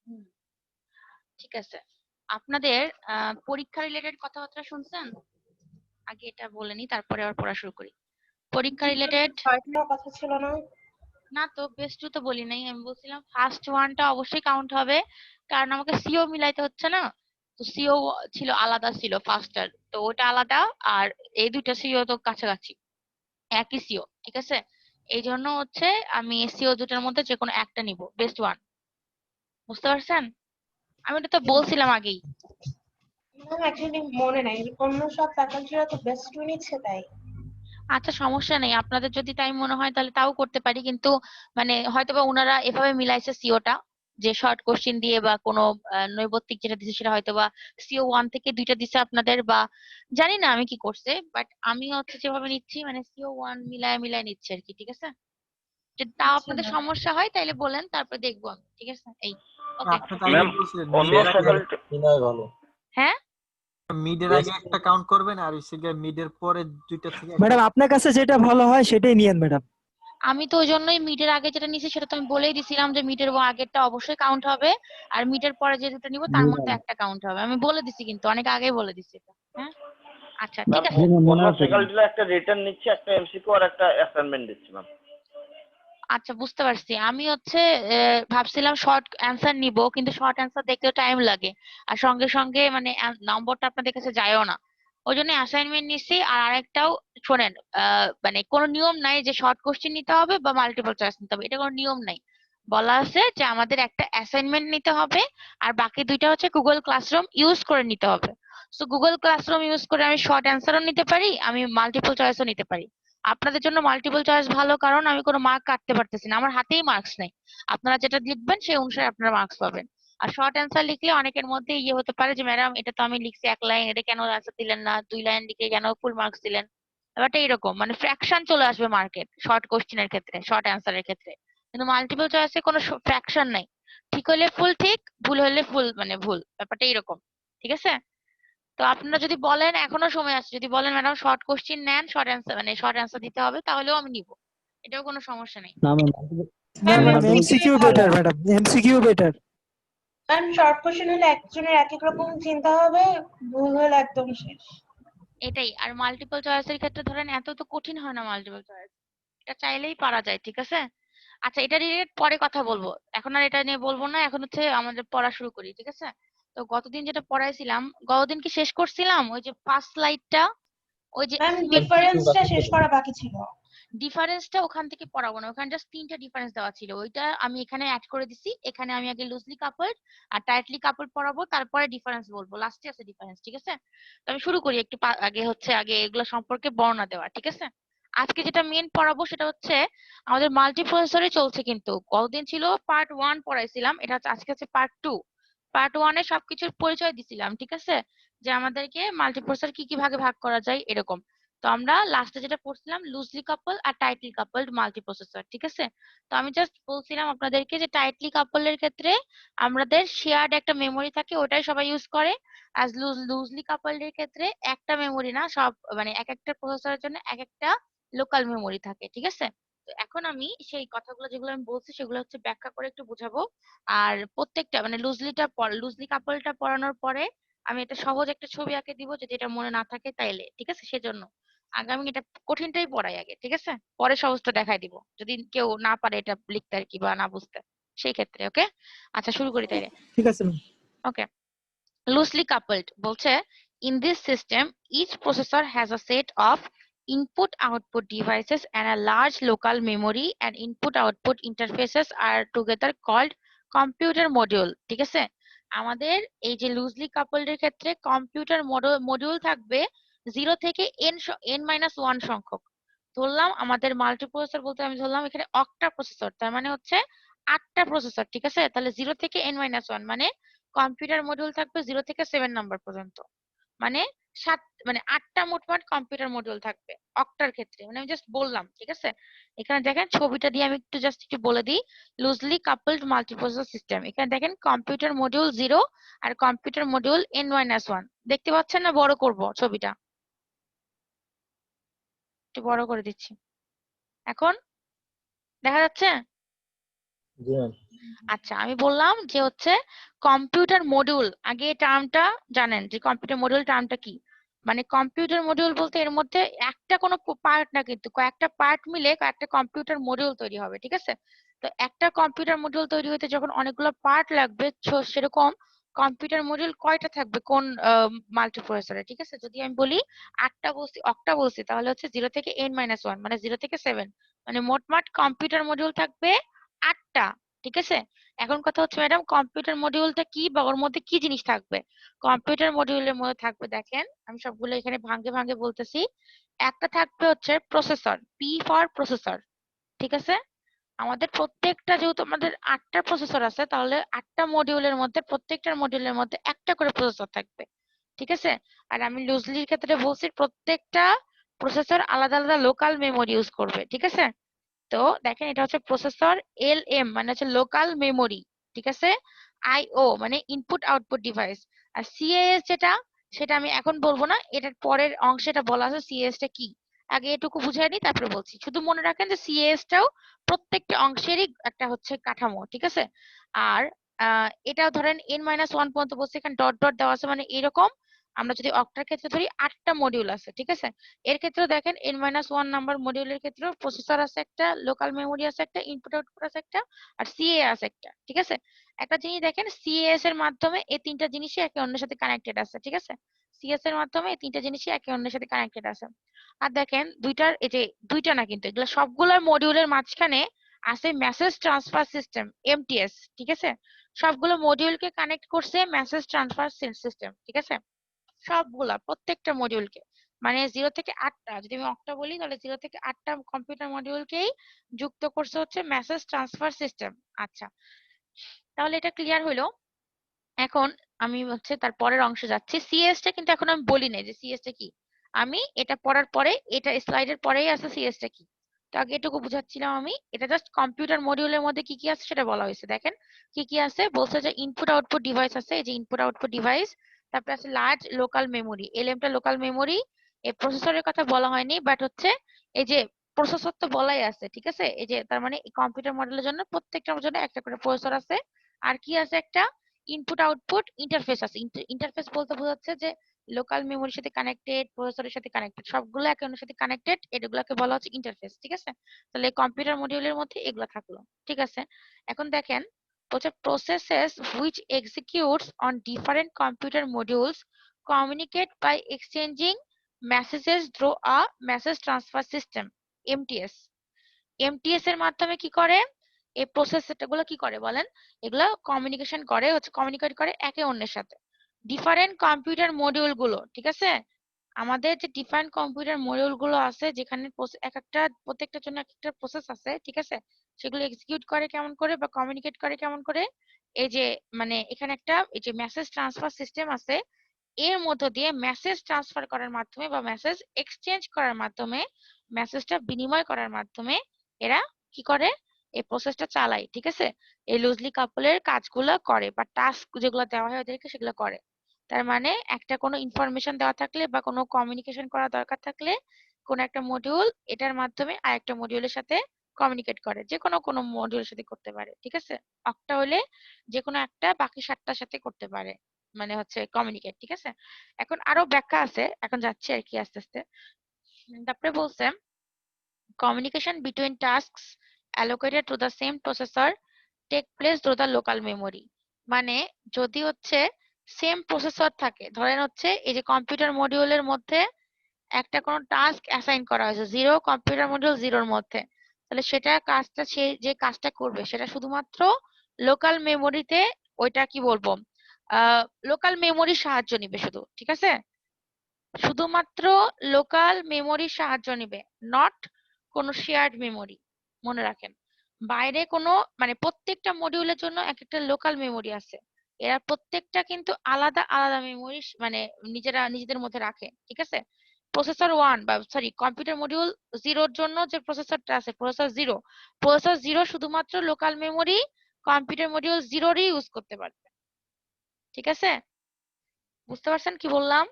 হুম, ঠিক আছে। আপনাদের পরীক্ষা রিলেটেড কথাবার্তা শুনছেন? আগে এটা বলে নি, তারপরে আবার পড়া শুরু করি। পরীক্ষা রিলেটেড কথা ছিল না? না তো, বেস্ট টু তো বলি নাই। আমি বলছিলাম ফার্স্ট ওয়ানটা অবশ্যই কাউন্ট হবে, কারণ আমাকে সিও মিলাইতে হচ্ছে না। তো সিও ছিল আলাদা, ছিল ফার্স্টার, তো ওটা আলাদা। আর এই দুইটা সিও তো কাছাকাছি, একই সিও, ঠিক আছে। এই জন্য হচ্ছে আমি সিও দুটার মধ্যে যে কোনো একটা নিব, বেস্ট ওয়ান। বুঝতে পারছেন? আমি এটা তো বলছিলাম আগেই। ম্যাম অ্যাকচুয়ালি মনে নাই, অন্য সব ফ্যাকাল্টিরা তো বেস্ট টু নিচ্ছে তাই। আচ্ছা, সমস্যা নেই, আপনাদের যদি টাইম মনে হয় তাহলে তাও করতে পারি, কিন্তু মানে হয়তোবা ওনারা এভাবে মিলাইছে সিওটা, যে শর্ট কোশ্চেন দিয়ে বা কোনো নৈর্ব্যক্তিক যেটা দিছে সেটা হয়তোবা সিও ওয়ান থেকে দুইটা দিছে আপনাদের, বা জানি না আমি কি করছে, বাট আমি হচ্ছে যেভাবে নিচ্ছি মানে সিও ওয়ান মিলায় মিলায় নিচ্ছি আর কি, ঠিক আছে। যদি তাও আচ্ছা আপনাদের ম্যাম। সমস্যা হয় তাহলে বলেন, তারপর দেখবো আমি, ঠিক আছে। এই ওকে। আপনি তো আগে ম্যাম বলছিলেন অন্য মিডের আগে ফ্যাকাল্টি বিনয় ভালো হ্যাঁ, মিডের আগে বেস্ট। একটা কাউন্ট করবেন, আর হচ্ছে মিডের পরে দুইটা থেকে একটা। ম্যাডাম আপনার কাছে যেটা ভালো হয় সেটাই নিয়েন ম্যাডাম। আমি তো ওই জন্যই মিডের আগে যেটা নিছি সেটা তো আমি বলেই দিছিলাম যে মিডের আগেরটা অবশ্যই কাউন্ট হবে, আর মিডের পরে যে দুটো নিব তার মধ্যে একটা কাউন্ট হবে। আমি বলে দিছি, কিন্তু অনেক আগেই বলে দিছি এটা। হ্যাঁ, আচ্ছা ঠিক ম্যাম আছে। অন্য ফ্যাকাল্টিরা একটা রিটার্ন নিচ্ছে, একটা এমসিকিউ আর একটা অ্যাসাইনমেন্ট দিচ্ছে ম্যাম। আচ্ছা, বুঝতে পারছি। আমি হচ্ছে ভাবছিলাম শর্ট অ্যান্সার নিব, কিন্তু শর্ট অ্যান্সার দেখতে টাইম লাগে, আর সঙ্গে সঙ্গে মানে নম্বরটা আপনাদের কাছে যায়ও না। ওই জন্য অ্যাসাইনমেন্ট নিছি। আর আরেকটাও শোনেন, মানে কোনো নিয়ম নাই যে শর্ট কোশ্চেন নিতে হবে বা মাল্টিপল চয়েস নিতে হবে, এটা কোনো নিয়ম নাই। বলা আছে যে আমাদের একটা অ্যাসাইনমেন্ট নিতে হবে, আর বাকি দুইটা হচ্ছে গুগল ক্লাসরুম ইউজ করে নিতে হবে। সো গুগল ক্লাসরুম ইউজ করে আমি শর্ট অ্যান্সারও নিতে পারি, আমি মাল্টিপল চয়েসও নিতে পারি। আপনাদের জন্য মাল্টিপল চয়েস ভালো, কারণ আমি কোনো মার্ক কাটতে পারতেছি না, আমার হাতেই মার্কস নেই। আপনারা যেটা লিখবেন সেই অনুসারে আপনারা মার্কস পাবেন। আর শর্ট অ্যান্সার লিখলে অনেকের মধ্যে ইয়ে হতে পারে যে ম্যাডাম এটা তো আমি লিখছি এক লাইন, এটা কেন আনসার দিলেন না, 2 লাইন লিখে কেন ফুল মার্কস দিলেন। ব্যাপারটা এরকম, মানে ফ্র্যাকশন চলে আসবে মার্কেট শর্ট কোশ্চেনের ক্ষেত্রে, শর্ট অ্যান্সারের ক্ষেত্রে। কিন্তু মাল্টিপল চয়েসে কোনো ফ্র্যাকশন নাই। ঠিক হলে ফুল ঠিক, ভুল হলে ফুল মানে ভুল, ব্যাপারটা এরকম, ঠিক আছে। তো আপনারা যদি বলেন, এখনো সময় আছে, যদি বলেন ম্যাডাম শর্ট কোশ্চেন নেন, শর্ট অ্যান্সার মানে শর্ট অ্যান্সার দিতে হবে, তাহলেও আমি নিব, এটাও কোনো সমস্যা নেই। না ম্যাম, না ম্যাম ম্যাডাম এমসিকিউ এমসিকিউ ভালো। Better, madam MCQ better. Ma'am short question হলে একজনের এক এক রকম চিন্তা হবে, ভুল হলে একদম শেষ। এটাই। আর মাল্টিপল চয়েসের ক্ষেত্রে ধরেন এত তো কঠিন হয় না মাল্টিপল চয়েস, এটা চাইলেই পারা যায়, ঠিক আছে। আচ্ছা, এটা রিলেটেড পরে কথা বলবো, এখন আর এটা নিয়ে বলবো না, এখন হচ্ছে আমাদের পড়া শুরু করি, ঠিক আছে। তো গতদিন যেটা পড়াইছিলাম, গতদিন কি শেষ করছিলাম ওই যে ফার্স্ট স্লাইডটা, ওই যে ম্যাম সিমেট্রি। ডিফারেন্সটা শেষ করা বাকি ছিল। ডিফারেন্সটা ওখান থেকে পড়াবো না, ওখানে জাস্ট 3টা ডিফারেন্স দেওয়া ছিল, ওইটা আমি এখানে অ্যাড করে দিছি। এখানে আমি আগে লুজলি কাপলড আর টাইটলি কাপলড পড়াবো, তারপরে ডিফারেন্স বলবো, লাস্টে আছে ডিফারেন্স, ঠিক আছে। তো আমি শুরু করি একটু আগে হচ্ছে আগে এগুলো সম্পর্কে বর্ণনা দেওয়া, ঠিক আছে। আজকে যেটা মেন পড়াবো সেটা হচ্ছে আমাদের মাল্টিপ্রসেসরে চলছে, কিন্তু কতদিন ছিল পার্ট 1 পড়াইছিলাম, এটা হচ্ছে আজকে আছে পার্ট 2। পার্ট 1 এ সবকিছুর পরিচয় দিছিলাম, ঠিক আছে, যে আমাদেরকে মাল্টিপ্রসেসর কি কি ভাগে ভাগ করা যায় এরকম। তো আমরা লাস্টে যেটা পড়ছিলাম লুজলি কাপল আর টাইটলি কাপলড মাল্টিপ্রসেসর, ঠিক আছে। তো আমি জাস্ট বলছিলাম আপনাদেরকে যে টাইটলি কাপলের ক্ষেত্রে আমাদের শেয়ার্ড একটা মেমোরি থাকে, ওটাই সবাই ইউজ করে। আর লুজলি কাপলের ক্ষেত্রে একটা মেমোরি না, সব মানে এক একটা প্রসেসরের জন্য এক একটা লোকাল মেমোরি থাকে, ঠিক আছে। তো এখন আমি সেই কথাগুলো যেগুলো আমি বলছি সেগুলো হচ্ছে ব্যাখ্যা করে একটু বুঝাবো। আর প্রত্যেকটা মানে লুজলি কাপলটা পড়ানোর পরে আমি এটা সহজ একটা ছবি আঁকে দিব, যদি এটা মনে না থাকে তাইলে, ঠিক আছে। সেজন্য আগে আমি এটা কঠিনটাই পড়াই আগে, ঠিক আছে, পরে সহজটা দেখাই দিব যদি কেউ না পারে এটা লিখতে আর কি, বা না বুঝতে, সেই ক্ষেত্রে। ওকে, আচ্ছা শুরু করি তাইলে। ঠিক আছে ম্যাম। ওকে, loosely coupled বলছে in this system each processor has a set of input output devices and a large local memory and input output interfaces are together called computer module, ঠিক আছে। আমাদের এই যে লুজলি কাপলড এর ক্ষেত্রে computer module থাকবে 0 থেকে n-1 সংখ্যক। ধরলাম আমাদের মাল্টিপ্রসেসর বলতে আমি ধরলাম এখানে অক্টা প্রসেসর, তার মানে হচ্ছে 8টা প্রসেসর, ঠিক আছে। তাহলে 0 থেকে n-1 মানে কম্পিউটার মডিউল থাকবে 0 থেকে 7 নাম্বার পর্যন্ত, মানে 7 মানে 8টা মোটমাট কম্পিউটার মডিউল থাকবে অক্টার ক্ষেত্রে, মানে আমি জাস্ট বললাম, ঠিক আছে। এখানে দেখেন ছবিটা দিয়ে আমি একটু জাস্ট একটু বলে দিই, লুজলি কাপলড মাল্টিপ্রসেসর সিস্টেম। এখানে দেখেন কম্পিউটার মডিউল 0 আর কম্পিউটার মডিউল n-1 দেখতে পাচ্ছেন না? বড় করব ছবিটা, একটু বড় করে দিচ্ছি, এখন দেখা যাচ্ছে? জি ম্যাম। আচ্ছা, আমি বললাম যে হচ্ছে কম্পিউটার মডিউল, আগে এই টার্মটা জানেন যে কম্পিউটার মডিউল টার্মটা কি। মানে কম্পিউটার মডিউল বলতে এর মধ্যে একটা কোনো পার্ট না, কিন্তু কয়েকটা পার্ট মিলে কয়েকটা কম্পিউটার মডিউল তৈরি হবে, ঠিক আছে। তো একটা কম্পিউটার মডিউল তৈরি হতে যখন অনেকগুলো পার্ট লাগবে, সেরকম কম্পিউটার মডিউল কয়টা থাকবে কোন মাল্টিপ্রসেসরে, ঠিক আছে। যদি আমি বলি আটটা বলছি, অক্টা বলছি, তাহলে হচ্ছে 0 থেকে n-1, মানে 0 থেকে 7, মানে মোটমাট কম্পিউটার মডিউল থাকবে আটটা, ঠিক আছে। এখন কথা হচ্ছে ম্যাডাম কম্পিউটার মডিউলটা কি বা ওর মধ্যে কি জিনিস থাকবে। কম্পিউটার মডিউলের মধ্যে থাকবে, দেখেন আমি সবগুলো এখানে ভাঙ্গে ভাঙ্গে বলতেছি। একটা থাকবে হচ্ছে প্রসেসর, পি ফর প্রসেসর, ঠিক আছে। আমাদের প্রত্যেকটা, যেহেতু আমাদের আটটা প্রসেসর আছে, তাহলে আটটা মডিউলের মধ্যে প্রত্যেকটার মডিউলের মধ্যে একটা করে প্রসেসর থাকবে, ঠিক আছে। আর আমি লুজলির ক্ষেত্রে বলছি প্রত্যেকটা প্রসেসর আলাদা আলাদা লোকাল মেমোরি ইউজ করবে, ঠিক আছে। তো দেখেন এটা হচ্ছে প্রসেসর, এলএম মানে হচ্ছে লোকাল মেমোরি, ঠিক আছে। আইও মানে ইনপুট আউটপুট ডিভাইস। আর সিএএস যেটা, সেটা আমি এখন বলবো না, এটার পরের অংশে এটা বলা আছে সিএএস টা কি। আগে এটুকু বুঝাই নিই, তারপরে বলছি। শুধু মনে রাখেন যে সিএএস টাও প্রত্যেকটা অংশেরই একটা হচ্ছে কাঠামো, ঠিক আছে। আর এটাও ধরেন n-1 পর্যন্ত বলছে, এখানে ডট ডট দেওয়া আছে, মানে এরকম। আমরা যদি অক্টার ক্ষেত্রে ধরি আটটা মডিউল আছে, ঠিক আছে। এর ক্ষেত্রেও দেখেন n-1 নাম্বার মডিউলের ক্ষেত্রেও প্রসেসর আছে একটা, লোকাল মেমোরি আছে একটা, ইনপুট আউটপুট আছে একটা, আর সিএ আছে একটা, ঠিক আছে। একটা জিনিস দেখেন, সিএস এর মাধ্যমে এই তিনটা জিনিসই একে অন্যের সাথে কানেক্টেড আছে, ঠিক আছে। সিএস এর মাধ্যমে এই তিনটা জিনিসই একে অন্যের সাথে কানেক্টেড আছে। আর দেখেন দুইটার, এই যে দুইটা না, কিন্তু এগুলো সবগুলোর মডিউলের মাঝখানে আছে মেসেজ ট্রান্সফার সিস্টেম, এমটিএস, ঠিক আছে। সবগুলো মডিউলকে কানেক্ট করছে মেসেজ ট্রান্সফার সিস্টেম, ঠিক আছে। সবগুলা প্রত্যেকটা মডিউলকে, মানে 0 থেকে 8টা, যদি আমি অক্টা বলি তাহলে 0 থেকে 8টা কম্পিউটার মডিউলকেই যুক্ত করছে হচ্ছে মেসেজ ট্রান্সফার সিস্টেম। আচ্ছা, তাহলে এটা ক্লিয়ার হলো। এখন আমি হচ্ছে তার পরের অংশে যাচ্ছি। সিএস টা কিন্তু এখন আমি বলি নাই যে সিএস টা কি। আমি এটা পড়ার পরে, এটা স্লাইডের পরেই আছে সিএস টা কি। তো আগে এটুকু বুঝাচ্ছিলাম আমি, এটা জাস্ট কম্পিউটার মডিউলের মধ্যে কি কি আছে সেটা বলা হয়েছে। দেখেন কি কি আছে, বলছে যে ইনপুট আউটপুট ডিভাইস আছে, এই যে ইনপুট আউটপুট ডিভাইস। তারপরে আছে লার্জ লোকাল মেমোরি, এলএমটা লোকাল মেমোরি। এই প্রসেসরের কথা বলা হয়নি, বাট হচ্ছে এই যে প্রসেসর তো বলাই আছে, ঠিক আছে। এই যে তার মানে কম্পিউটার মডেলের জন্য প্রত্যেকটার জন্য একটা করে প্রসেসর আছে। আর কি আছে, একটা ইনপুট আউটপুট ইন্টারফেস আছে। ইন্টারফেস বলতে বোঝাচ্ছে যে লোকাল মেমোরির সাথে কানেক্টেড, প্রসেসরের সাথে কানেক্টেড, সবগুলো একে অন্যের সাথে কানেক্টেড, এগুলোকে বলা হচ্ছে ইন্টারফেস, ঠিক আছে। তাহলে কম্পিউটার মডিউলের মধ্যে এগুলো থাকলো, ঠিক আছে। এখন দেখেন হচ্ছে processes which executes on different computer modules communicate by exchanging messages through a message transfer system, MTS. MTS এর মাধ্যমে কি করে, এই প্রসেস গুলো কি করে বলেন, এগুলো কমিউনিকেশন করে, হচ্ছে কমিউনিকেট করে একে অন্যের সাথে। ডিফারেন্ট কম্পিউটার মডিউল গুলো, ঠিক আছে। আমাদের যে ডিফারেন্ট কম্পিউটার মডিউল গুলো আছে, যেখানে এক একটা প্রত্যেকটার জন্য এক একটা প্রসেস আছে, ঠিক আছে। সেগুলো এক্সিকিউট করে কেমন করে বা কমিউনিকেট করে কেমন করে, এই যে মানে এখানে একটা এই যে মেসেজ ট্রান্সফার সিস্টেম আছে, এর মধ্য দিয়ে মেসেজ ট্রান্সফার করার মাধ্যমে বা মেসেজ এক্সচেঞ্জ করার মাধ্যমে, মেসেজটা বিনিময় করার মাধ্যমে এরা কি করে, এই প্রসেসটা চালায়, ঠিক আছে। এই লুজলি কাপলের কাজগুলো করে বা টাস্ক যেগুলো দেওয়া হয় ওদেরকে সেগুলো করে। তার মানে একটা কোনো ইনফরমেশন দেওয়া থাকলে বা কোনো কমিউনিকেশন করা দরকার থাকলে, কোনো একটা মডিউল এটার মাধ্যমে আরেকটা মডিউলের সাথে কমিউনিকেট করে, যে কোনো কোনো মডিউলের সাথে করতে পারে, ঠিক আছে। একটা হলে যে কোনো একটা বাকি 7টার সাথে করতে পারে, মানে হচ্ছে কমিউনিকেট, ঠিক আছে। এখন আরো ব্যাখ্যা আছে, এখন যাচ্ছে আর কি আস্তে আস্তে। তারপরে বলছে communication between tasks allocated to the same processor take place through the local memory। মানে যদি হচ্ছে সেম প্রসেসর থাকে, ধরেন হচ্ছে এই যে কম্পিউটার মডিউলের মধ্যে একটা কোনো টাস্ক অ্যাসাইন করা হয়েছে কম্পিউটার মডিউল 0-র মধ্যে, তাহলে সেটা কাজটা, সে যে কাজটা করবে সেটা শুধুমাত্র লোকাল মেমোরিতে, ওইটা কি বলবো, লোকাল মেমোরির সাহায্য নিবে শুধু, ঠিক আছে। শুধুমাত্র লোকাল মেমোরির সাহায্য নিবে, নট কোনো শেয়ার্ড মেমোরি। মনে রাখেন, বাইরে কোনো, মানে প্রত্যেকটা মডিউলের জন্য এক একটা লোকাল মেমোরি আছে। এরা প্রত্যেকটা কিন্তু আলাদা আলাদা মেমোরি, মানে নিজেরা নিজেদের মধ্যে রাখে, ঠিক আছে। প্রসেসর 1 বা সরি কম্পিউটার মডিউল 0-র জন্য যে প্রসেসরটা আছে, প্রসেসর 0 শুধুমাত্র লোকাল মেমোরি কম্পিউটার মডিউল 0-রই ইউজ করতে পারবে, ঠিক আছে। বুঝতে পারছেন কি বললাম?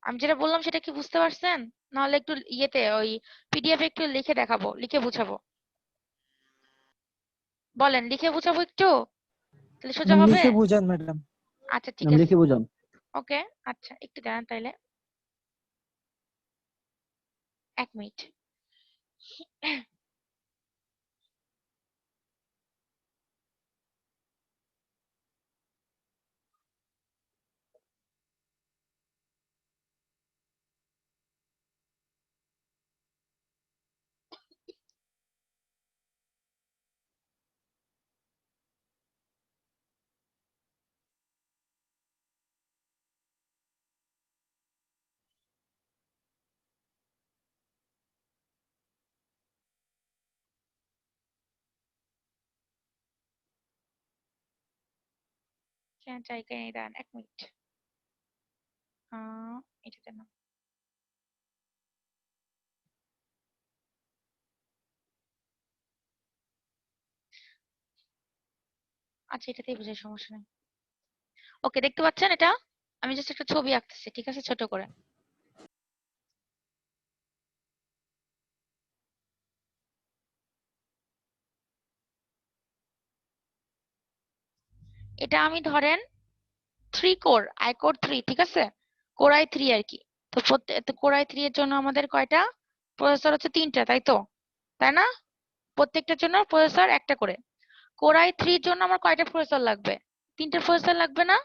আমি যেটা বললাম সেটা কি বুঝতে পারছেন? নাহলে একটু ইয়েতে ওই পিডিএফ একটু লিখে দেখাবো, লিখে বুঝাবো। বলেন, লিখে বুঝাবো একটু, তাহলে সোজা ম্যাম হবে। লিখে বুঝান ম্যাডাম। আচ্ছা ঠিক ম্যাম আছে, লিখে বোঝান। ওকে। আচ্ছা একটু দাঁড়ান তাইলে, 1 মিনিট। জায়গায় নেই, দাঁড়ান 1 মিনিট। এটাতে না, আচ্ছা এটাতেই বুঝাই, সমস্যা নেই। ওকে, দেখতে পাচ্ছেন এটা? আমি জাস্ট একটা ছবি আঁকতেছি, ঠিক আছে, ছোট করে। এটা আমি ধরেন 3 কোর, আই কোর 3, ঠিক আছে, কোর আই 3 আর কি। তো কোর আই 3 এর জন্য আমাদের কয়টা প্রসেসর? হচ্ছে 3টা, তাই তো, তাই না? প্রত্যেকটার জন্য প্রসেসর একটা করে। কোর আই 3 এর জন্য আমার কয়টা প্রসেসর লাগবে? 3টে প্রসেসর লাগবে না?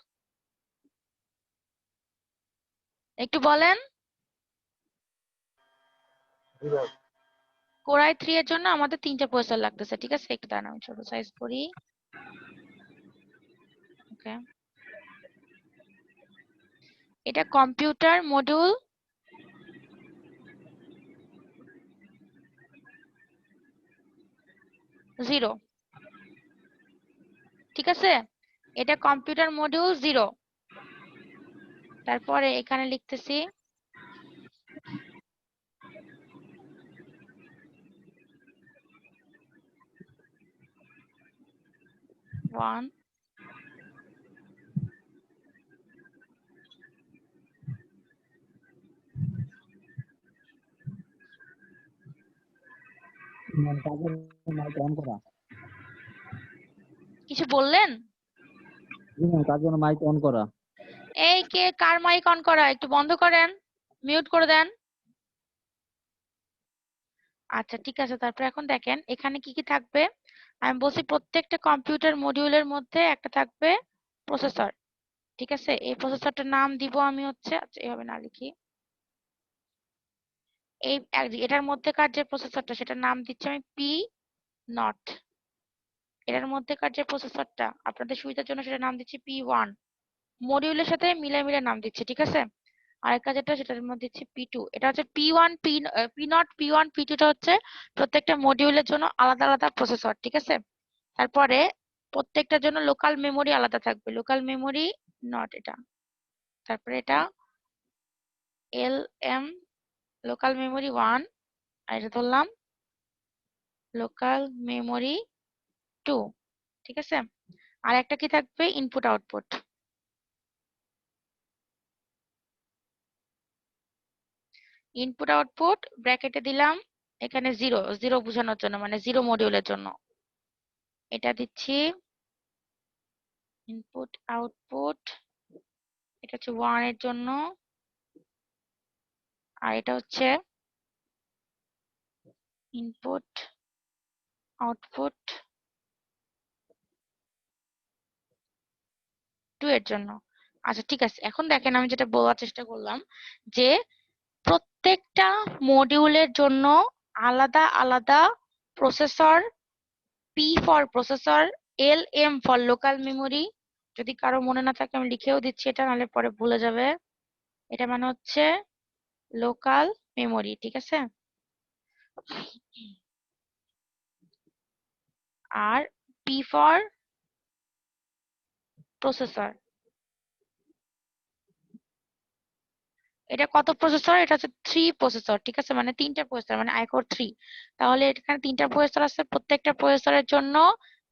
একটু বলেন। কোর আই 3 এর জন্য আমাদের 3টে প্রসেসর লাগতেছে, ঠিক আছে। একটু দাঁড়ান, আমি ছোট সাইজ করি। ওকে, এটা কম্পিউটার মডিউল 0, ঠিক আছে। এটা কম্পিউটার মডিউল 0। তারপরে এখানে লিখতেছি ওয়ান, ম্যাম কার জন্য মাইক অন করা? কিছু বললেন? জি ম্যাম, কার জন্য মাইক অন করা? এই কে, কার মাইক অন করা? একটু বন্ধ করেন, মিউট করে দেন। আচ্ছা ঠিক আছে, তারপর এখন দেখেন এখানে কি কি থাকবে। আমি বলছি প্রত্যেকটা কম্পিউটার মডিউলের মধ্যে একটা থাকবে প্রসেসর, ঠিক আছে। এই প্রসেসরটার নাম দিব আমি হচ্ছে, আচ্ছা এইভাবে না লিখি, এটার মধ্যেকার যে প্রসেসরটা সেটার নাম দিচ্ছি আমি পি নট। এটার মধ্যেকার যে প্রসেসরটা আপনাদের সুবিধার জন্য সেটার নাম দিচ্ছি P1। মডিউলের সাথে মিলে মিলে নাম দিচ্ছি, ঠিক আছে। আরেকটা যেটা সেটার মধ্যে দিচ্ছি P2। এটা হচ্ছে P1, পি নট, P1, P2টা হচ্ছে প্রত্যেকটা মডিউলের জন্য আলাদা আলাদা প্রসেসর, ঠিক আছে। তারপরে প্রত্যেকটার জন্য লোকাল মেমোরি আলাদা থাকবে, লোকাল মেমোরি নট এটা। তারপরে এটা LM, লোকাল মেমোরি 1, আর এটা ধরলাম লোকাল মেমোরি 2, ঠিক আছে। আর একটা কি থাকবে? Input output. ইনপুট আউটপুট ব্র্যাকেটে দিলাম এখানে 0, 0 বোঝানোর জন্য, মানে 0 মডিউলের জন্য এটা দিচ্ছি ইনপুট আউটপুট। এটা হচ্ছে 1 এর জন্য, আর এটা হচ্ছে ইনপুট আউটপুট 2 এর জন্য। আচ্ছা ঠিক আছে, এখন দেখেন আমি যেটা বলার চেষ্টা করলাম যে প্রত্যেকটা মডিউলের জন্য আলাদা আলাদা processor, P for processor, LM for local memory. যদি কারো মনে না থাকে আমি লিখেও দিচ্ছি এটা, নাহলে পরে ভুলে যাবে। এটা মানে হচ্ছে লোকাল মেমোরি, ঠিক আছে। আর P ফর প্রসেসর। এটা কত প্রসেসর? এটা হচ্ছে 3 প্রসেসর, ঠিক আছে, মানে 3টা প্রসেসর, মানে আইকোর 3। তাহলে এখানে 3টা প্রসেসর আছে, প্রত্যেকটা প্রসেসরের জন্য